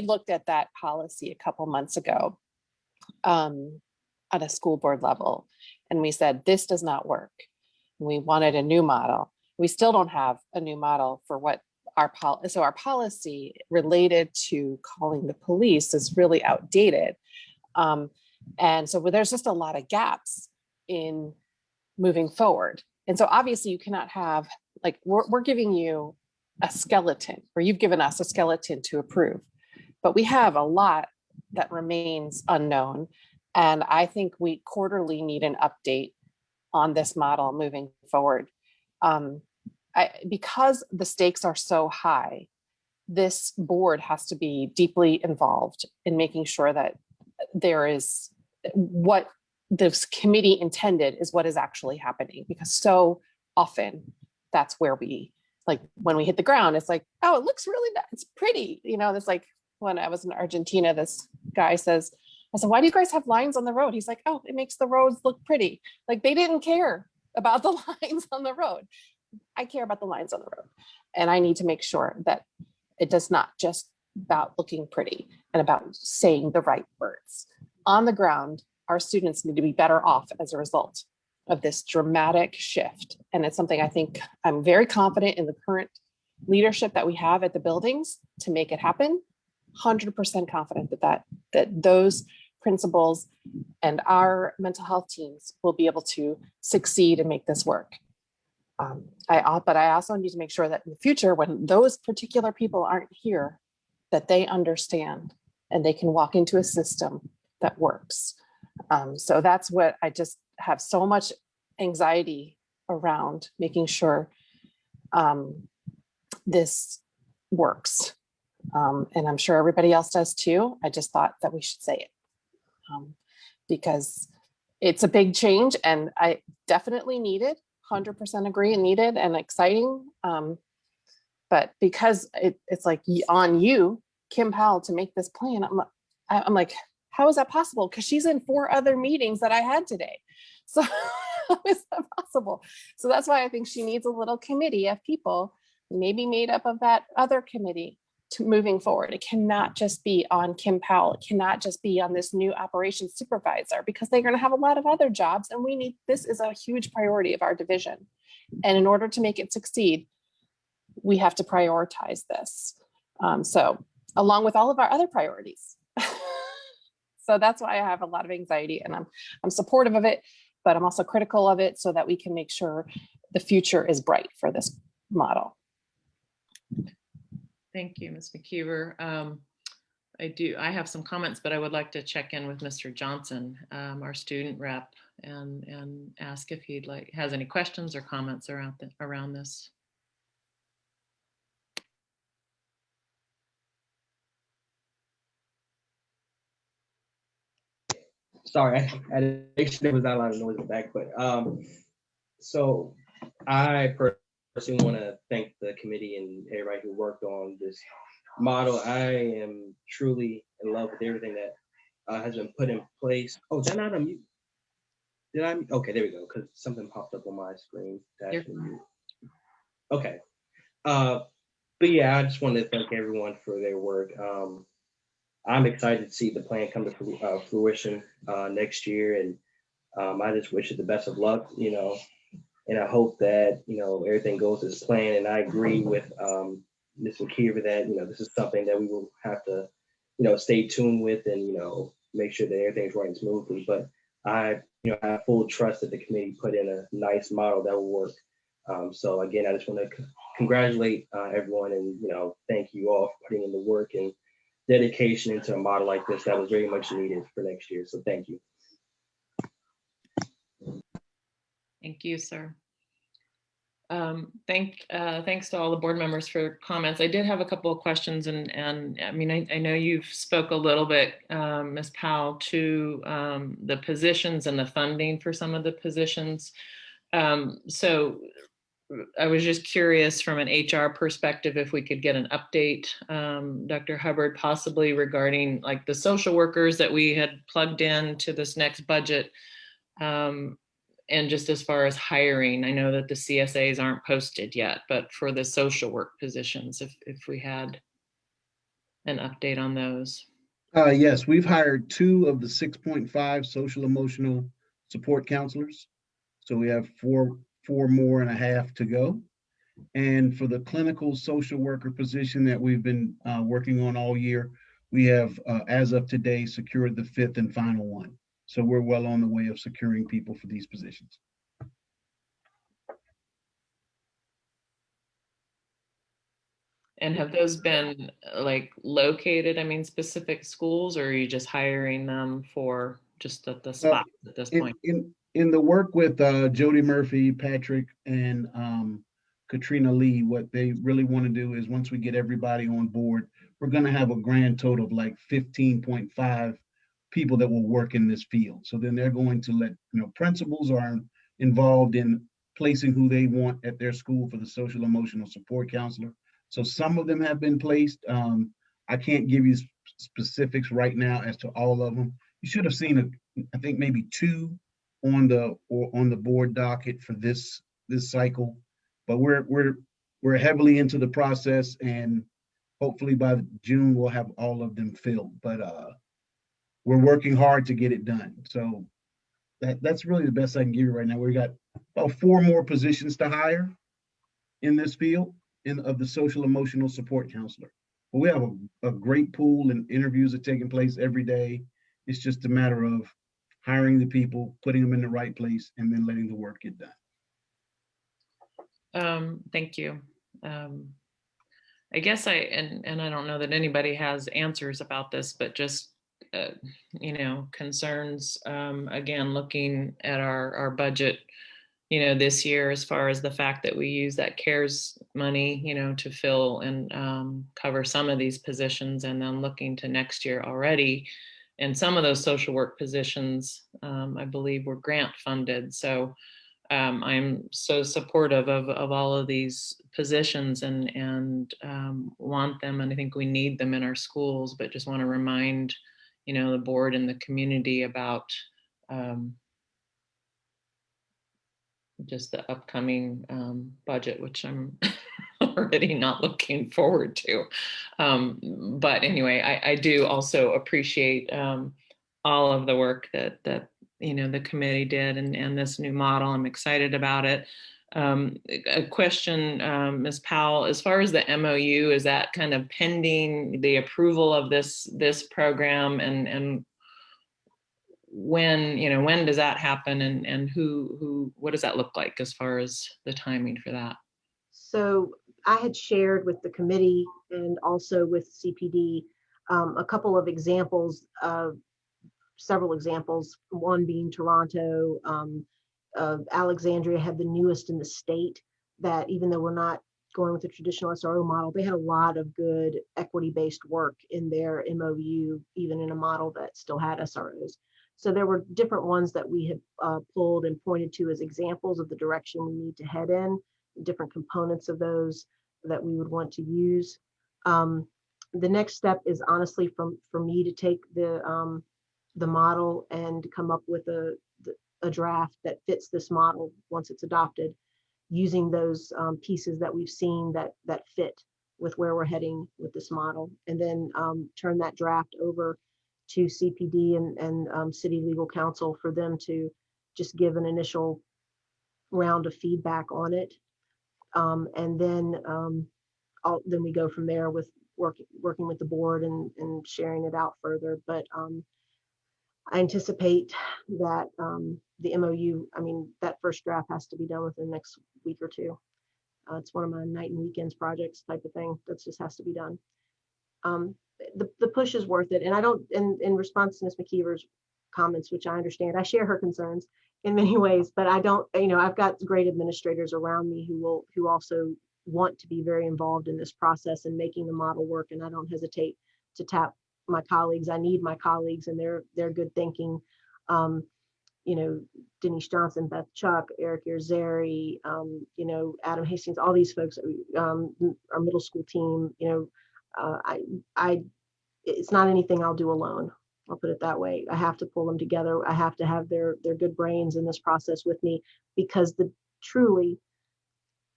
looked at that policy a couple months ago on a school board level, and we said, this does not work. We wanted a new model. We still don't have a new model for what our policy related to calling the police is really outdated. And so there's just a lot of gaps in moving forward. And so obviously you cannot have, we're giving you a skeleton, or you've given us a skeleton to approve, but we have a lot that remains unknown. And I think we quarterly need an update on this model moving forward. Because the stakes are so high, this board has to be deeply involved in making sure that there is what this committee intended is what is actually happening, because so often that's where when we hit the ground, it's like, oh, it looks really nice. It's pretty. It's like when I was in Argentina, this guy says, I said, why do you guys have lines on the road? He's like, oh, it makes the roads look pretty. Like, they didn't care about the lines on the road. I care about the lines on the road. And I need to make sure that it does not just about looking pretty and about saying the right words. On the ground, our students need to be better off as a result of this dramatic shift. And it's something I think I'm very confident in the current leadership that we have at the buildings to make it happen. 100% confident that those principals and our mental health teams will be able to succeed and make this work. But I also need to make sure that in the future, when those particular people aren't here, that they understand and they can walk into a system that works. So that's what I just have so much anxiety around, making sure this works. And I'm sure everybody else does too. I just thought that we should say it because it's a big change and I definitely need it, 100% agree and needed and exciting. But because it's like on you, Kim Powell, to make this plan, I'm like, how is that possible? Because she's in 4 other meetings that I had today. So how is that possible? So that's why I think she needs a little committee of people, maybe made up of that other committee to moving forward. It cannot just be on Kim Powell. It cannot just be on this new operations supervisor because they're going to have a lot of other jobs. And this is a huge priority of our division. And in order to make it succeed, we have to prioritize this. So along with all of our other priorities. So that's why I have a lot of anxiety and I'm supportive of it, but I'm also critical of it so that we can make sure the future is bright for this model. Thank you, Ms. McKeever. I have some comments, but I would like to check in with Mr. Johnson, our student rep, and ask if he has any questions or comments around this. Sorry, I there was not a lot of noise in the back, but so I personally want to thank the committee and everybody who worked on this model. I am truly in love with everything that has been put in place. Oh, did I not unmute? Did I? Okay, there we go. Because something popped up on my screen. Okay. But yeah, I just wanted to thank everyone for their work. I'm excited to see the plan come to fruition next year, and I just wish it the best of luck, and I hope that, everything goes as planned. And I agree with Ms. McKeever that, this is something that we will have to, stay tuned with and, make sure that everything's running smoothly. But I have full trust that the committee put in a nice model that will work. So again, I just want to congratulate everyone and, thank you all for putting in the work and dedication into a model like this that was very much needed for next year. So thank you. Thank you, sir. Thanks to all the board members for comments. I did have a couple of questions, and I mean, I know you've spoke a little bit, Ms. Powell, to the positions and the funding for some of the positions. So I was just curious from an HR perspective if we could get an update, Dr. Hubbard, possibly regarding like the social workers that we had plugged in to this next budget. And just as far as hiring, I know that the CSAs aren't posted yet, but for the social work positions, if we had an update on those. Yes, we've hired 2 of the 6.5 social emotional support counselors. So we have 4.5 to go. And for the clinical social worker position that we've been working on all year, we have, as of today, secured the 5th and final one. So we're well on the way of securing people for these positions. And have those been like located, I mean, specific schools, or are you just hiring them for just at the spot at this point? In the work with Jody Murphy, Patrick, and Katrina Lee, what they really want to do is once we get everybody on board, we're going to have a grand total of like 15.5 people that will work in this field. So then they're going to let, principals are involved in placing who they want at their school for the social emotional support counselor. So some of them have been placed. I can't give you specifics right now as to all of them. You should have seen, I think maybe 2 on the board docket for this cycle, but we're heavily into the process, and hopefully by June we'll have all of them filled. But we're working hard to get it done. So that's really the best I can give you right now. We got about 4 more positions to hire in this field of the social emotional support counselor. But we have a great pool, and interviews are taking place every day. It's just a matter of hiring the people, putting them in the right place, and then letting the work get done. Thank you. I guess and I don't know that anybody has answers about this, but just, concerns, again, looking at our budget, this year, as far as the fact that we use that CARES money, to fill and cover some of these positions, and then looking to next year already. And some of those social work positions, I believe, were grant funded. So I'm so supportive of all of these positions and want them, and I think we need them in our schools, but just want to remind, the board and the community about just the upcoming budget, which I'm already not looking forward to. But anyway, I do also appreciate all of the work that the committee did, and this new model. I'm excited about it. A question, Ms. Powell, as far as the MOU, is that kind of pending the approval of this program, and when does that happen, and who what does that look like as far as the timing for that? So I had shared with the committee and also with CPD a couple of examples of several examples, one being Toronto. Alexandria had the newest in the state, that even though we're not going with the traditional SRO model, they had a lot of good equity-based work in their MOU, even in a model that still had SROs. So there were different ones that we had pulled and pointed to as examples of the direction we need to head in, different components of those that we would want to use. The next step is honestly for me to take the model and come up with a draft that fits this model once it's adopted, using those pieces that we've seen that fit with where we're heading with this model, and then turn that draft over to CPD and City Legal Counsel for them to just give an initial round of feedback on it. And then we go from there with working with the board and sharing it out further. But I anticipate that the MOU, that first draft has to be done within the next week or two. It's one of my night and weekends projects type of thing. That just has to be done. The push is worth it. And I don't, in response to Ms. McKeever's comments, which I understand, I share her concerns in many ways, but I don't, I've got great administrators around me who also want to be very involved in this process and making the model work. And I don't hesitate to tap my colleagues. I need my colleagues, and they're good thinking. Denise Johnson, Beth Chuck, Eric Yerzeri, Adam Hastings, all these folks, our middle school team, it's not anything I'll do alone. I'll put it that way. I have to pull them together. I have to have their good brains in this process with me, because truly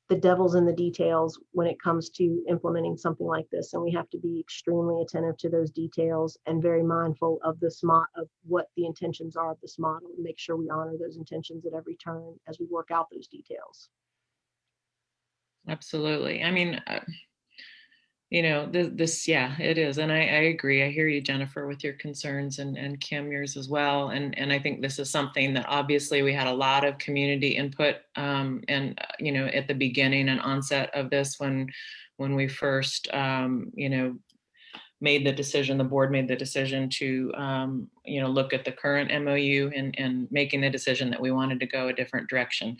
the devil's in the details when it comes to implementing something like this. And we have to be extremely attentive to those details and very mindful of of what the intentions are of this model, and make sure we honor those intentions at every turn as we work out those details. Absolutely. Yeah, it is. And I agree. I hear you, Jennifer, with your concerns, and Kim, yours as well. And I think this is something that obviously we had a lot of community input at the beginning and onset of this, when we first, the board made the decision to, look at the current MOU and making the decision that we wanted to go a different direction.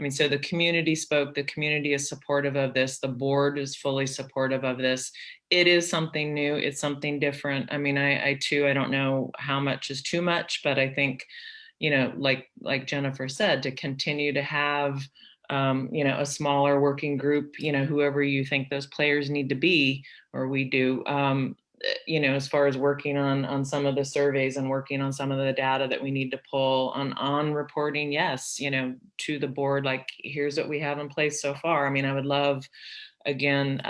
So the community spoke, the community is supportive of this. The board is fully supportive of this. It is something new. It's something different. I don't know how much is too much, but I think, like Jennifer said, to continue to have, a smaller working group, whoever you think those players need to be, or we do, as far as working on some of the surveys and working on some of the data that we need to pull on reporting, yes, to the board, like, here's what we have in place so far. I would love, again,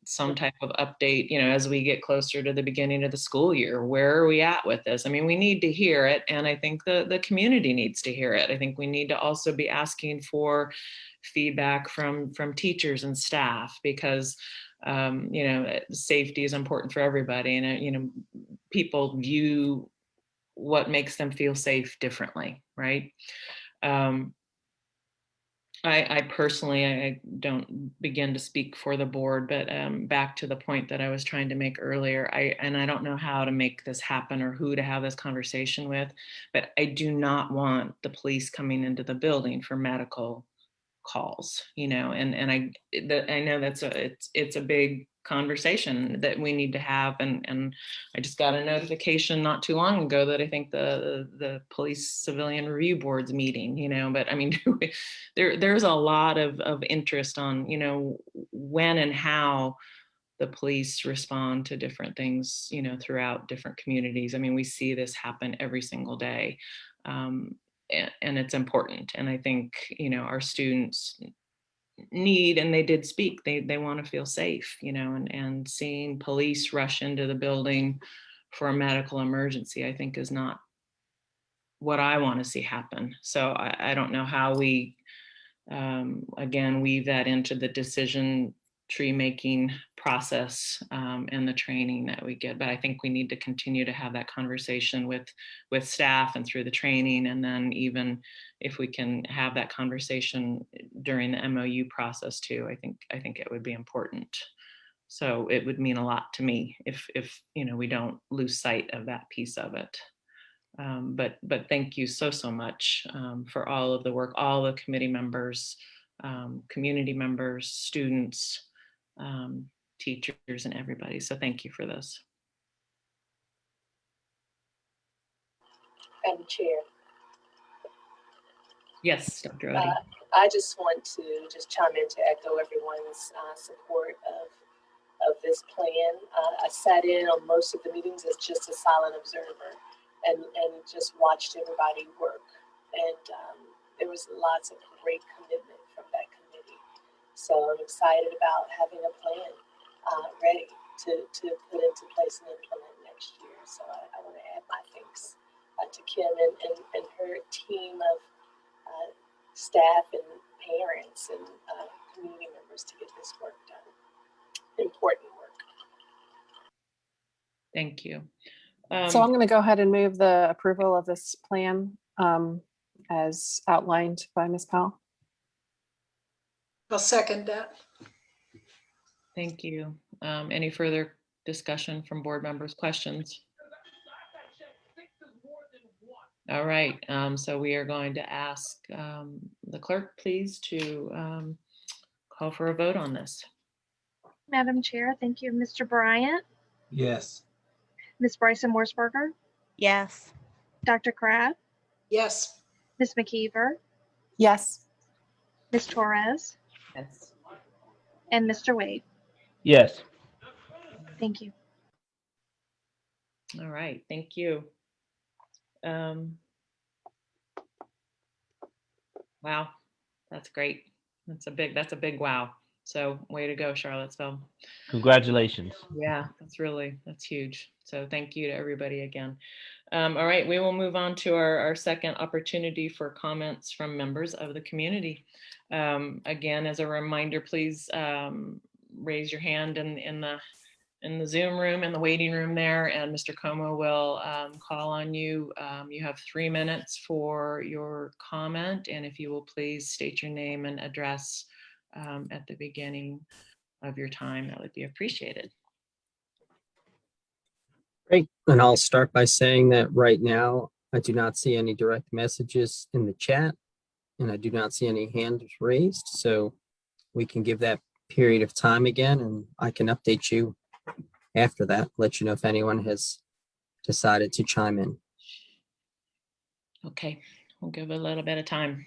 some type of update, as we get closer to the beginning of the school year. Where are we at with this? We need to hear it, and I think the community needs to hear it. I think we need to also be asking for feedback from teachers and staff, because safety is important for everybody, and people view what makes them feel safe differently, right? I personally, I don't begin to speak for the board, but back to the point that I was trying to make earlier, I don't know how to make this happen or who to have this conversation with, but I do not want the police coming into the building for medical calls, and I know it's a big conversation that we need to have, and I just got a notification not too long ago that I think the police civilian review board's meeting, but I mean there's a lot of interest on when and how the police respond to different things throughout different communities. I mean, we see this happen every single day. And it's important. And I think, our students need, and they did speak, they want to feel safe, and seeing police rush into the building for a medical emergency, I think is not what I want to see happen. So I don't know how we, again, weave that into the decision tree making process and the training that we get. But I think we need to continue to have that conversation with staff and through the training. And then even if we can have that conversation during the MOU process too, I think it would be important. So it would mean a lot to me if we don't lose sight of that piece of it. But thank you so much for all of the work, all the committee members, community members, students, teachers, and everybody. So thank you for this. Madam Chair. Yes, Dr. Odie. I just want to chime in to echo everyone's support of this plan. I sat in on most of the meetings as just a silent observer and just watched everybody work. And there was lots of great commitment from that committee. So I'm excited about having a plan ready to put into place and implement next year. So I want to add my thanks to Kim and her team of staff and parents and community members to get this work done. Important work. Thank you. So I'm going to go ahead and move the approval of this plan as outlined by Ms. Powell. I'll second that. Thank you. Any further discussion from board members? Questions? All right. So we are going to ask the clerk, please, to call for a vote on this. Madam Chair, thank you. Mr. Bryant, Yes. Ms. Bryson Morsberger, Yes. Dr. Crab, Yes. Ms. McKeever, Yes. Ms. Torres, Yes. and Mr. Wade. Yes. Thank you. All right. Thank you. Wow, that's great. That's a big wow. So way to go, Charlottesville. Congratulations. Yeah, that's huge. So thank you to everybody again. All right, we will move on to our second opportunity for comments from members of the community. Again, as a reminder, please raise your hand in the Zoom room, in the waiting room there, and Mr. Como will call on you. You have 3 minutes for your comment, and if you will please state your name and address at the beginning of your time, that would be appreciated. Great. And I'll start by saying that right now, I do not see any direct messages in the chat, and I do not see any hands raised. So we can give that period of time again, and I can update you after that, let you know if anyone has decided to chime in. Okay, we'll give it a little bit of time.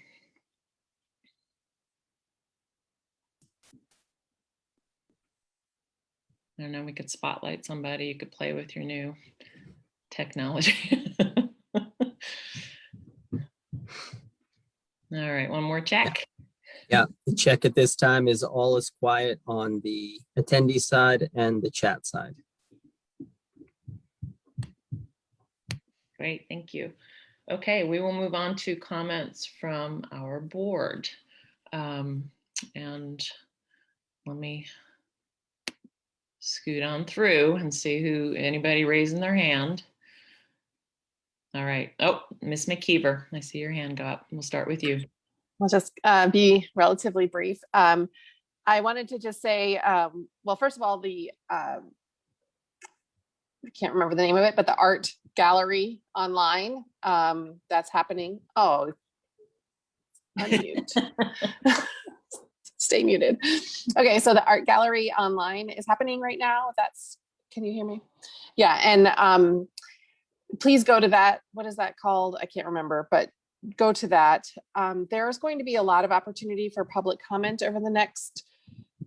I don't know, we could spotlight somebody. You could play with your new technology. All right, one more check. Yeah, the check at this time is all is quiet on the attendee side and the chat side. Great, thank you. Okay, we will move on to comments from our board. And let me scoot on through and see anybody raising their hand. All right. Oh, Miss McKeever, I see your hand go up. We'll start with you. I'll just be relatively brief. I wanted to just say, well, first of all, I can't remember the name of it, but the art gallery online, that's happening. Oh, unmute. Stay muted. Okay, so the art gallery online is happening right now. Can you hear me? Yeah, and please go to that. What is that called? I can't remember, but go to that. There's going to be a lot of opportunity for public comment over the next,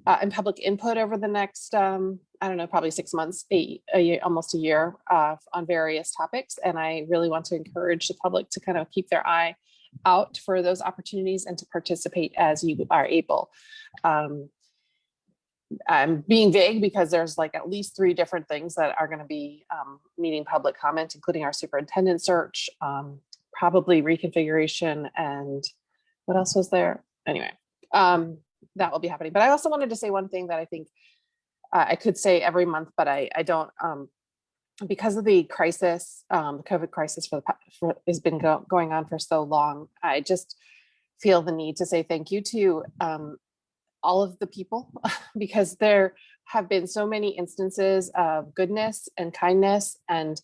and public input over the next, I don't know, probably 6 months, a year, almost a year, on various topics. And I really want to encourage the public to kind of keep their eye out for those opportunities and to participate as you are able. I'm being vague because there's like at least 3 different things that are going to be needing public comment, including our superintendent search, probably reconfiguration, and what else was there? Anyway, that will be happening. But I also wanted to say one thing that I think I could say every month, but I don't, because of the crisis, the COVID crisis has been going on for so long. I just feel the need to say thank you to all of the people, because there have been so many instances of goodness and kindness and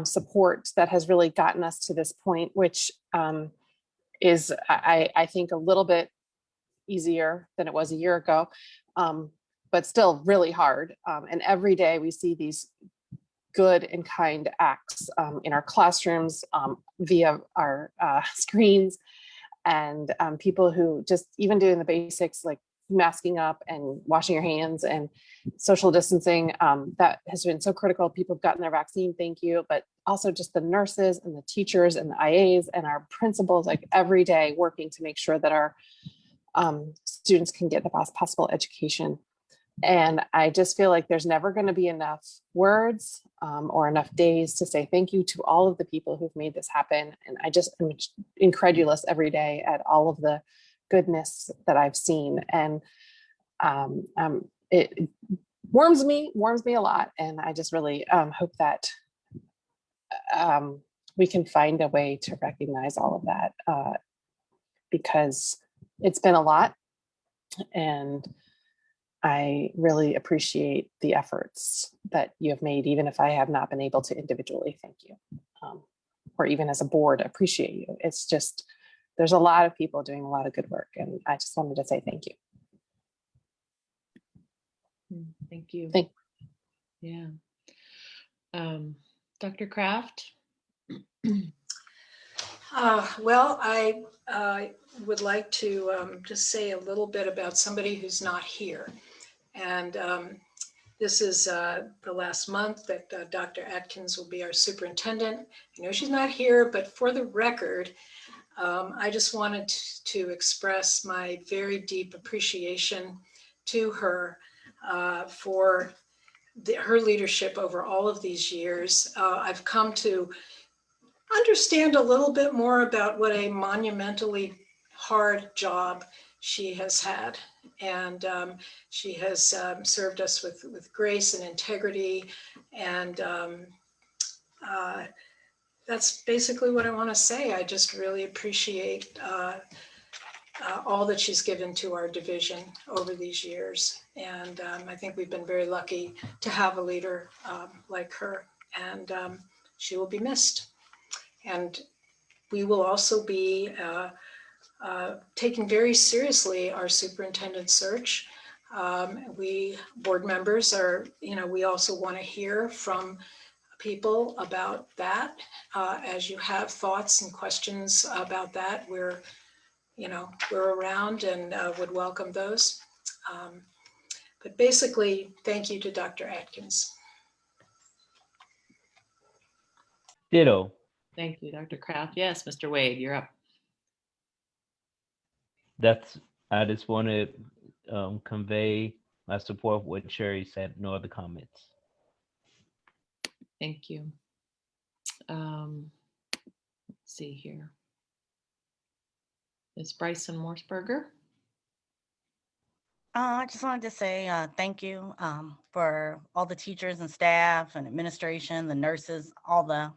support that has really gotten us to this point, which is, I think, a little bit easier than it was a year ago, but still really hard. And every day we see these good and kind acts in our classrooms, via our screens, and people who just even doing the basics like masking up and washing your hands and social distancing, that has been so critical. People have gotten their vaccine, thank you, but also just the nurses and the teachers and the IAs and our principals, like every day working to make sure that our students can get the best possible education. And I just feel like there's never going to be enough words or enough days to say thank you to all of the people who've made this happen. And I just am incredulous every day at all of the goodness that I've seen. And it warms me a lot. And I just really hope that we can find a way to recognize all of that, because it's been a lot. And I really appreciate the efforts that you have made, even if I have not been able to individually thank you, or even as a board appreciate you. It's just, there's a lot of people doing a lot of good work, and I just wanted to say thank you. Thank you. Thank Yeah. Dr. Kraft? Well, I would like to just say a little bit about somebody who's not here. And this is the last month that Dr. Atkins will be our superintendent. I know she's not here, but for the record, I just wanted to express my very deep appreciation to her for her leadership over all of these years. I've come to understand a little bit more about what a monumentally hard job she has had. And she has served us with grace and integrity. And that's basically what I want to say. I just really appreciate all that she's given to our division over these years. And I think we've been very lucky to have a leader like her, and she will be missed. And we will also be taking very seriously our superintendent search. We board members are, we also want to hear from people about that. As you have thoughts and questions about that, we're around and would welcome those. But basically, thank you to Dr. Atkins. Ditto. Thank you, Dr. Kraft. Yes, Mr. Wade, you're up. I just want to convey my support for what Sherry said. No other comments. Thank you. Let's see here. Ms. Bryson Morsberger. I just wanted to say thank you for all the teachers and staff and administration, the nurses, all the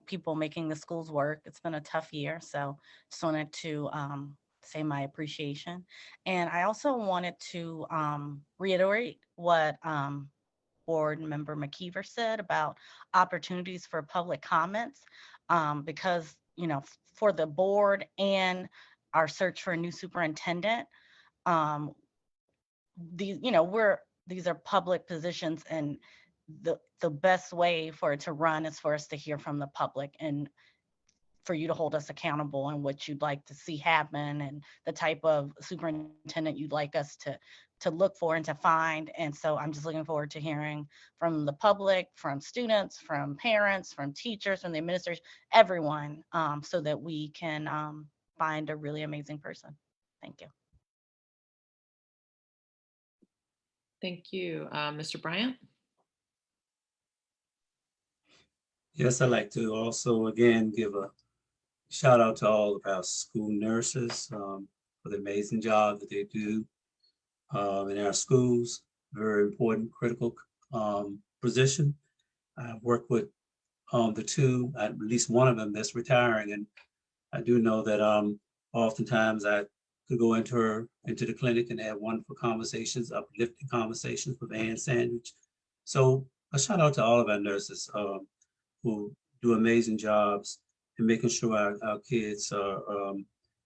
people making the schools work. It's been a tough year, so just wanted to say my appreciation. And I also wanted to reiterate what Board Member McKeever said about opportunities for public comments, because, you know, for the board and our search for a new superintendent, these are public positions, and the best way for it to run is for us to hear from the public and for you to hold us accountable on what you'd like to see happen and the type of superintendent you'd like us to look for and to find. And so I'm just looking forward to hearing from the public, from students, from parents, from teachers, from the administrators, everyone, so that we can find a really amazing person. Thank you. Thank you. Mr. Bryant? Yes, I'd like to also again give a shout out to all of our school nurses for the amazing job that they do in our schools. Very important, critical position. I've worked with the two, at least one of them that's retiring, and I do know that oftentimes I could go into the clinic and have wonderful conversations, uplifting conversations with Ann Sandwich. So a shout out to all of our nurses who do amazing jobs in making sure our kids are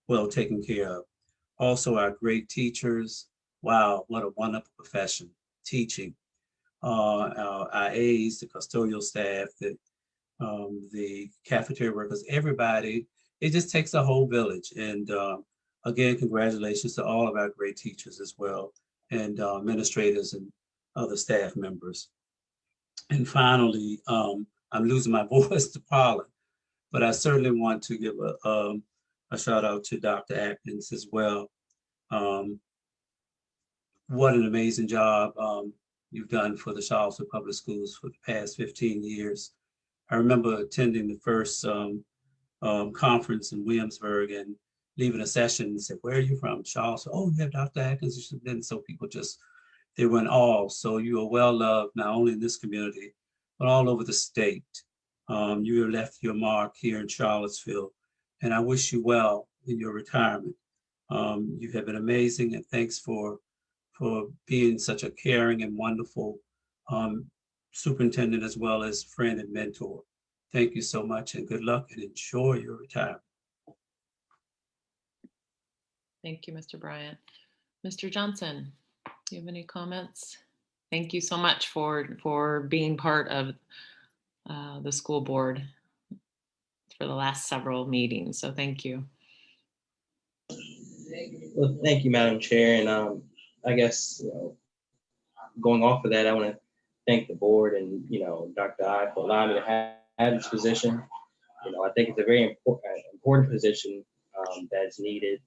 well taken care of. Also, our great teachers. Wow, what a wonderful profession, teaching. Our aides, the custodial staff, the cafeteria workers, everybody. It just takes a whole village. And again, congratulations to all of our great teachers as well, and administrators and other staff members. And finally, I'm losing my voice to pollen, but I certainly want to give a shout out to Dr. Atkins as well. What an amazing job you've done for the Charlottesville Public Schools for the past 15 years. I remember attending the first conference in Williamsburg and leaving a session and said, "Where are you from?" Charlottesville. "Oh, you have Dr. Atkins." And so people they went all. So you are well loved, not only in this community, but all over the state. You have left your mark here in Charlottesville, and I wish you well in your retirement. You have been amazing, and thanks for being such a caring and wonderful superintendent, as well as friend and mentor. Thank you so much, and good luck, and enjoy your retirement. Thank you, Mr. Bryant. Mr. Johnson, do you have any comments? Thank you so much for being part of the school board for the last several meetings. So thank you. Well, thank you, Madam Chair. And I guess, going off of that, I want to thank the board and, Dr. I for allowing me to have this position. I think it's a very important position that's needed.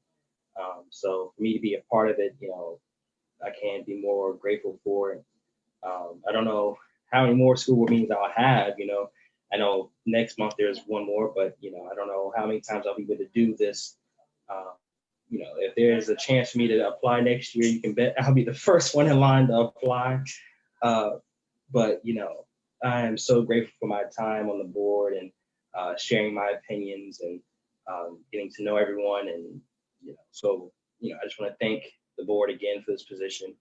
So for me to be a part of it, I can't be more grateful for it. I don't know how many more school board meetings I'll have. I know next month there's one more, but I don't know how many times I'll be able to do this. If there's a chance for me to apply next year, you can bet I'll be the first one in line to apply. But I am so grateful for my time on the board and sharing my opinions and getting to know everyone. And I just want to thank the board again for this position.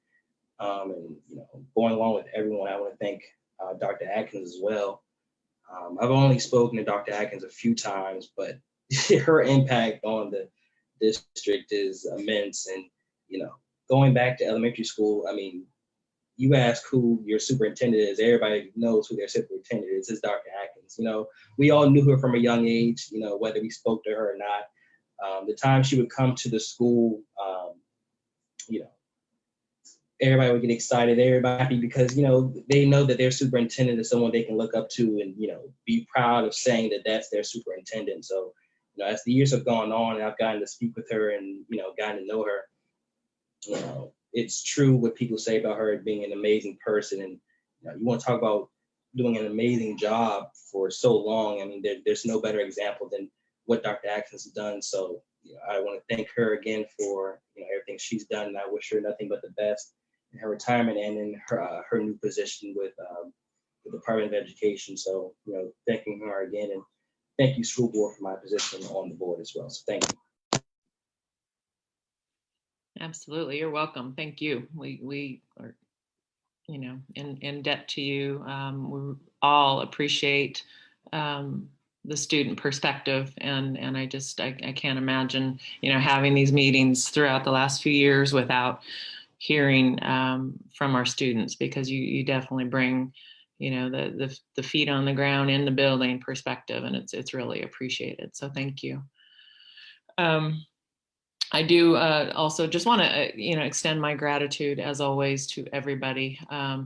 And going along with everyone, I want to thank Dr. Atkins as well. I've only spoken to Dr. Atkins a few times, but her impact on the district is immense. And going back to elementary school, I mean, you ask who your superintendent is, everybody knows who their superintendent is. It's Dr. Atkins. We all knew her from a young age, whether we spoke to her or not. The time she would come to the school, everybody would get excited, everybody happy, because they know that their superintendent is someone they can look up to and be proud of saying that that's their superintendent. So as the years have gone on and I've gotten to speak with her and gotten to know her, it's true what people say about her being an amazing person. And you want to talk about doing an amazing job for so long. I mean, there's no better example than what Dr. Atkins has done. So I want to thank her again for everything she's done, and I wish her nothing but the best in her retirement and in her new position with the Department of Education. So thanking her again, and thank you, school board, for my position on the board as well. So thank you. Absolutely. You're welcome. Thank you. We are, you know, in debt to you. We all appreciate the student perspective, and I can't imagine, you know, having these meetings throughout the last few years without hearing from our students, because you definitely bring, you know, the feet on the ground in the building perspective, and it's really appreciated. So thank you. I do also just want to, you know, extend my gratitude as always to everybody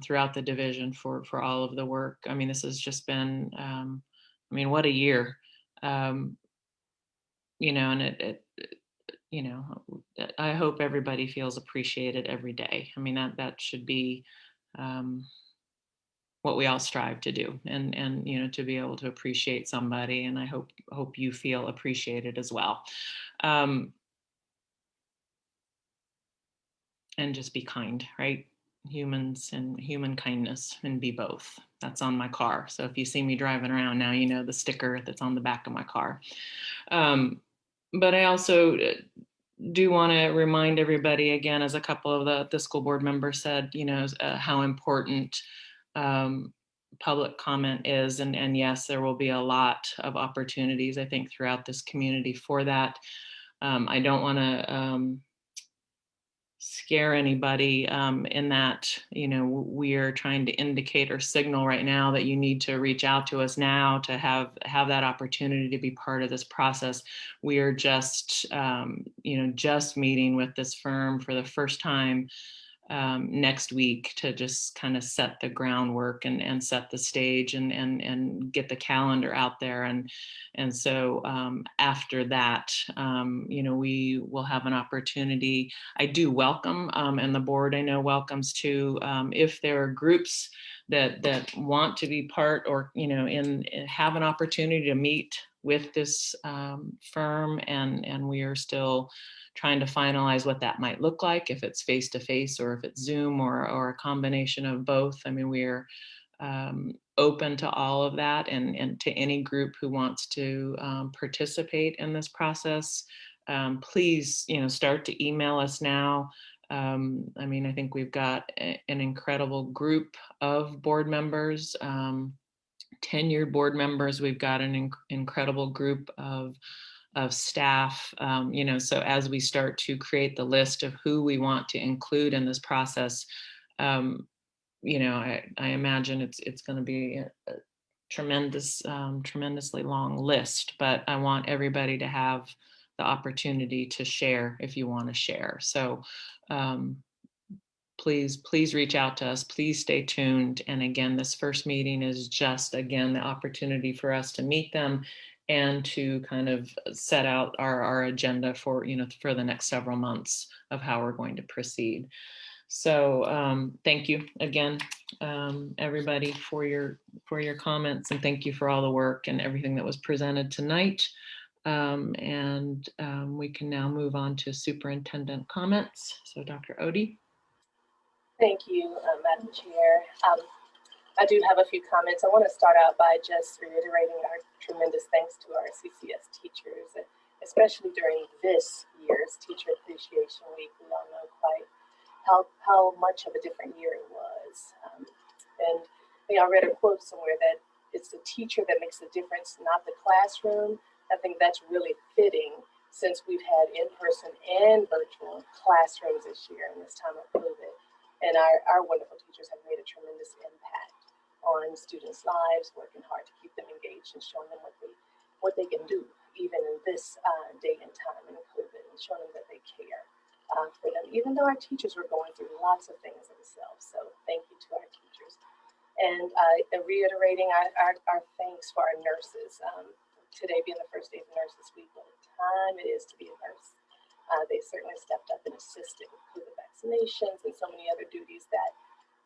throughout the division for all of the work. I mean, this has just been, I mean, what a year, you know, and it, you know, I hope everybody feels appreciated every day. I mean, that should be what we all strive to do, and you know, to be able to appreciate somebody, and I hope you feel appreciated as well. And just be kind, right? Humans and human kindness, and be both. That's on my car. So if you see me driving around now, you know the sticker that's on the back of my car. But I also do want to remind everybody again, as a couple of the school board members said, you know, how important public comment is. And yes, there will be a lot of opportunities, I think, throughout this community for that. I don't want to scare anybody in that, you know, we are trying to indicate or signal right now that you need to reach out to us now to have that opportunity to be part of this process. We are just, you know, just meeting with this firm for the first time next week to just kind of set the groundwork and set the stage and get the calendar out there. And so after that, you know, we will have an opportunity. I do welcome, and the board I know welcomes too, if there are groups that want to be part, or, you know, have an opportunity to meet with this firm, and we are still trying to finalize what that might look like, if it's face-to-face or if it's Zoom or a combination of both. I mean, we're open to all of that, and to any group who wants to participate in this process. Please, you know, start to email us now. I mean, I think we've got an incredible group of board members, tenured board members. We've got an incredible group of staff, you know, so as we start to create the list of who we want to include in this process, you know, I imagine it's going to be a tremendous, tremendously long list, but I want everybody to have the opportunity to share if you want to share. So please reach out to us. Please stay tuned. And again, this first meeting is just, again, the opportunity for us to meet them and to kind of set out our agenda for, you know, for the next several months of how we're going to proceed. So thank you again, everybody, for your comments, and thank you for all the work and everything that was presented tonight. And we can now move on to superintendent comments. So Dr. Odie. Thank you, Madam Chair. I do have a few comments. I want to start out by just reiterating our tremendous thanks to our CCS teachers, especially during this year's Teacher Appreciation Week. We all know quite how much of a different year it was. And I think I read a quote somewhere that it's the teacher that makes the difference, not the classroom. I think that's really fitting, since we've had in-person and virtual classrooms this year in this time of COVID. And our wonderful teachers have made a tremendous impact on students' lives, working hard to keep them engaged and showing them what they can do, even in this day and time in COVID, and showing them that they care for them, even though our teachers were going through lots of things themselves. So thank you to our teachers. And reiterating our thanks for our nurses. Today being the first day of Nurses Week, what a time it is to be a nurse. They certainly stepped up and assisted with COVID vaccinations and so many other duties that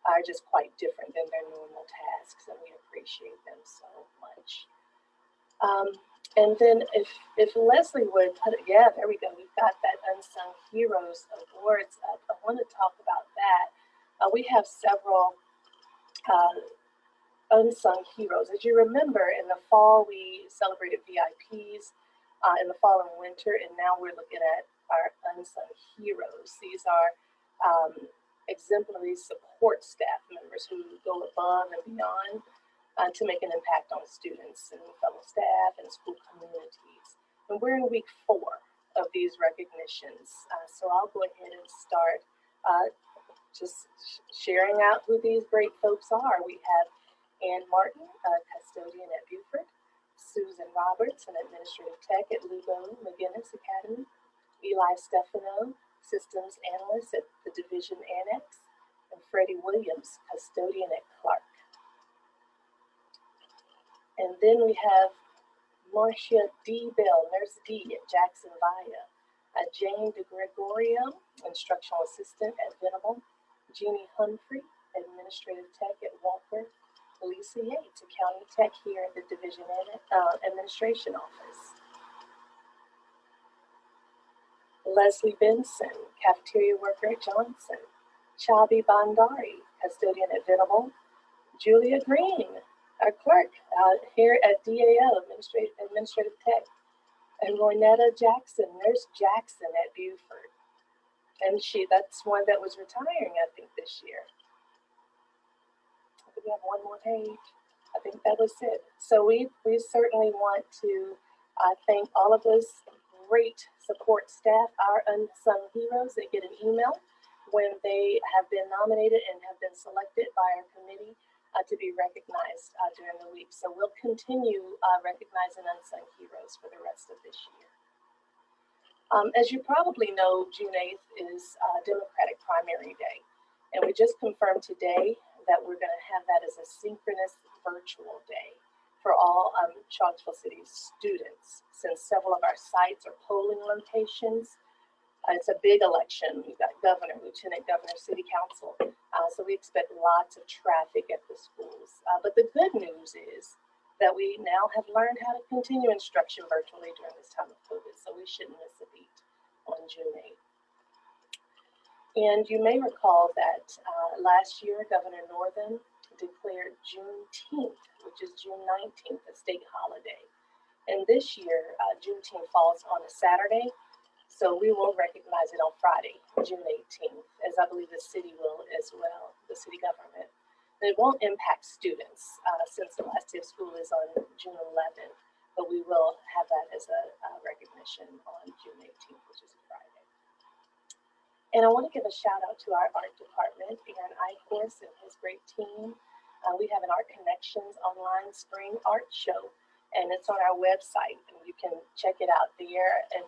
are just quite different than their normal tasks, and we appreciate them so much. And then if Leslie would put it, yeah, there we go. We've got that Unsung Heroes Awards up. I want to talk about that. We have several unsung heroes. As you remember, in the fall, we celebrated VIPs in the fall and winter, and now we're looking at our unsung heroes. These are exemplary support staff members who go above and beyond to make an impact on students and fellow staff and school communities. And we're in week 4 of these recognitions. So I'll go ahead and start just sharing out who these great folks are. We have Ann Martin, a custodian at Buford, Susan Roberts, an administrative tech at Lugo McGinnis Academy, Eli Stefano, systems analyst at the Division Annex, and Freddie Williams, custodian at Clark. And then we have Marcia D. Bell, Nurse D at Jackson Via, Jane DeGregorio, instructional assistant at Venable, Jeannie Humphrey, administrative tech at Walker, Lisa Yates, a county tech here at the Division Administration Office. Leslie Benson, cafeteria worker at Johnson. Chabi Bandari, custodian at Venable. Julia Green, our clerk here at DAO, administrative tech. And Roynetta Jackson, Nurse Jackson at Buford. And that's one that was retiring, I think, this year. I think we have one more page. I think that was it. So we certainly want to thank all of those great support staff, our unsung heroes. They get an email when they have been nominated and have been selected by our committee to be recognized during the week. So we'll continue recognizing unsung heroes for the rest of this year. As you probably know, June 8th is Democratic Primary Day. And we just confirmed today that we're going to have that as a synchronous virtual day for all Charlottesville City students, since several of our sites are polling locations. It's a big election. We've got governor, lieutenant governor, city council. So we expect lots of traffic at the schools. But the good news is that we now have learned how to continue instruction virtually during this time of COVID. So we shouldn't miss a beat on June 8th. And you may recall that last year, Governor Northam declared Juneteenth, which is June 19th, a state holiday. And this year, Juneteenth falls on a Saturday. So we will recognize it on Friday, June 18th, as I believe the city will as well, the city government. And it won't impact students since the last day of school is on June 11th, but we will have that as a recognition on June 18th, which is a Friday. And I want to give a shout out to our art department, Aaron Eichhorst and his great team. We have an Art Connections online spring art show, and it's on our website, and you can check it out there. And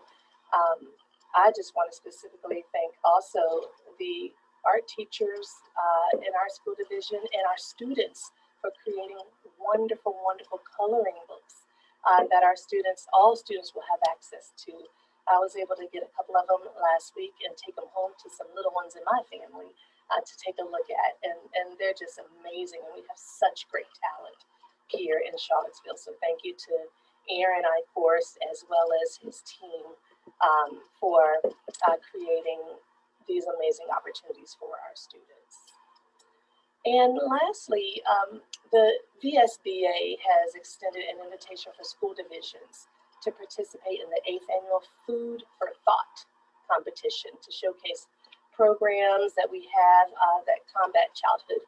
I just want to specifically thank also the art teachers in our school division and our students for creating wonderful, wonderful coloring books that our students, all students will have access to. I was able to get a couple of them last week and take them home to some little ones in my family to take a look at. And they're just amazing. And we have such great talent here in Charlottesville. So thank you to Aaron Eichhorst as well as his team for creating these amazing opportunities for our students. And lastly, the VSBA has extended an invitation for school divisions to participate in the 8th annual Food for Thought competition to showcase programs that we have that combat childhood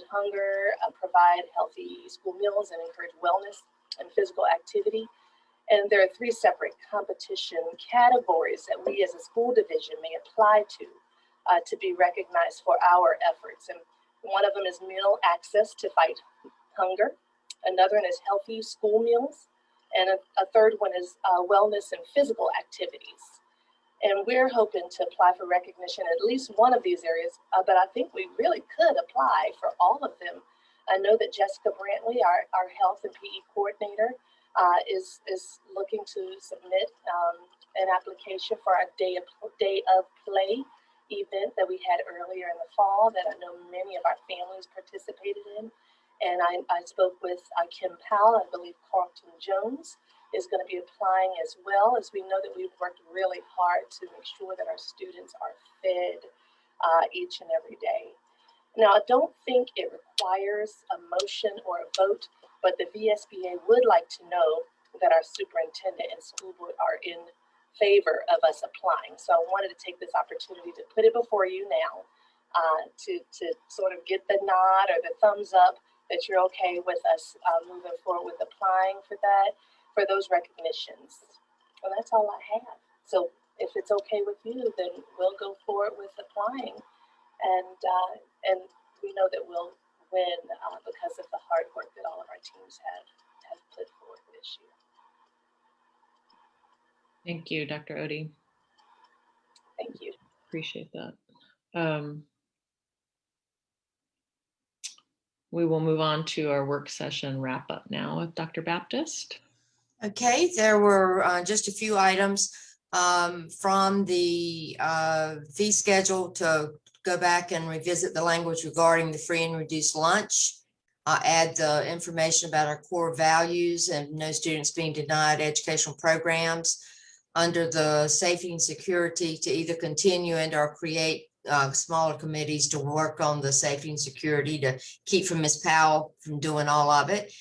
hunger, provide healthy school meals, and encourage wellness and physical activity. And there are 3 separate competition categories that we as a school division may apply to be recognized for our efforts. And one of them is meal access to fight hunger. Another one is healthy school meals. And a third one is wellness and physical activities. And we're hoping to apply for recognition in at least one of these areas, but I think we really could apply for all of them. I know that Jessica Brantley, our health and PE coordinator, is looking to submit an application for our Day of Play event that we had earlier in the fall that I know many of our families participated in. And I spoke with Kim Powell. I believe Carlton Jones is going to be applying as well, as we know that we've worked really hard to make sure that our students are fed each and every day. Now, I don't think it requires a motion or a vote, but the VSBA would like to know that our superintendent and school board are in favor of us applying. So I wanted to take this opportunity to put it before you now, to sort of get the nod or the thumbs up that you're okay with us moving forward with applying for that, for those recognitions. And that's all I have. So if it's okay with you, then we'll go forward with applying, and we know that we'll win because of the hard work that all of our teams have put forward this year. Thank you, Dr. Odie. Thank you. Appreciate that. We will move on to our work session wrap up now with Dr. Baptist. Okay, there were just a few items from the fee schedule to go back and revisit the language regarding the free and reduced lunch. Add the information about our core values and no students being denied educational programs. Under the safety and security, to either continue and or create smaller committees to work on the safety and security, to keep from Ms. Powell from doing all of it.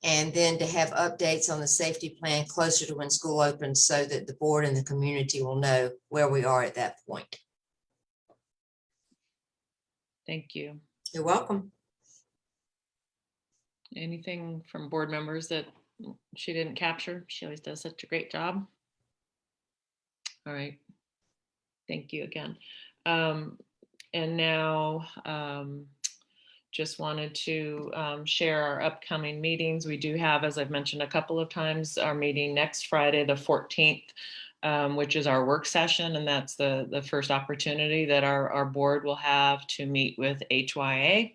And then to have updates on the safety plan closer to when school opens so that the board and the community will know where we are at that point. Thank you. You're welcome. Anything from board members that she didn't capture? She always does such a great job. All right. Thank you again. And now just wanted to share our upcoming meetings. We do have, as I've mentioned a couple of times, our meeting next Friday, the 14th, which is our work session. And that's the first opportunity that our board will have to meet with HYA.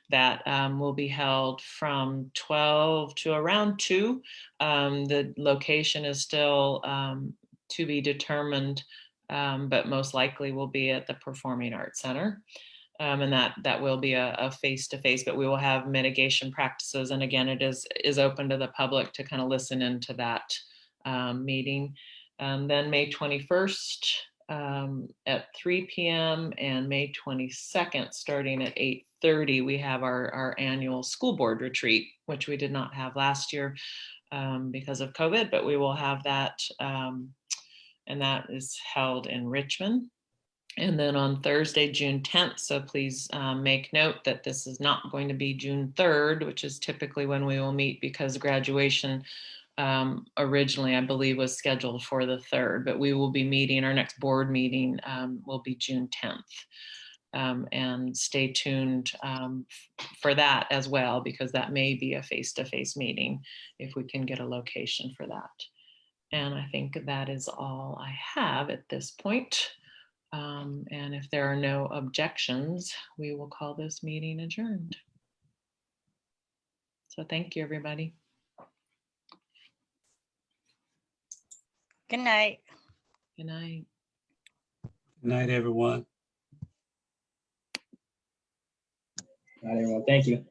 That will be held from 12 to around 2. The location is still to be determined, but most likely will be at the Performing Arts Center. And that will be a face-to-face, but we will have mitigation practices. And again, it is open to the public to kind of listen into that meeting. Then May 21st at 3 p.m. and May 22nd, starting at 8:30, we have our annual school board retreat, which we did not have last year because of COVID, but we will have that. And that is held in Richmond. And then on Thursday, June 10th, so please make note that this is not going to be June 3rd, which is typically when we will meet, because graduation originally, I believe, was scheduled for the 3rd, but we will be meeting, our next board meeting will be June 10th. And stay tuned for that as well, because that may be a face-to-face meeting if we can get a location for that. And I think that is all I have at this point. And if there are no objections, we will call this meeting adjourned. So thank you, everybody. Good night. Good night. Good night, everyone. Good night, everyone. Thank you.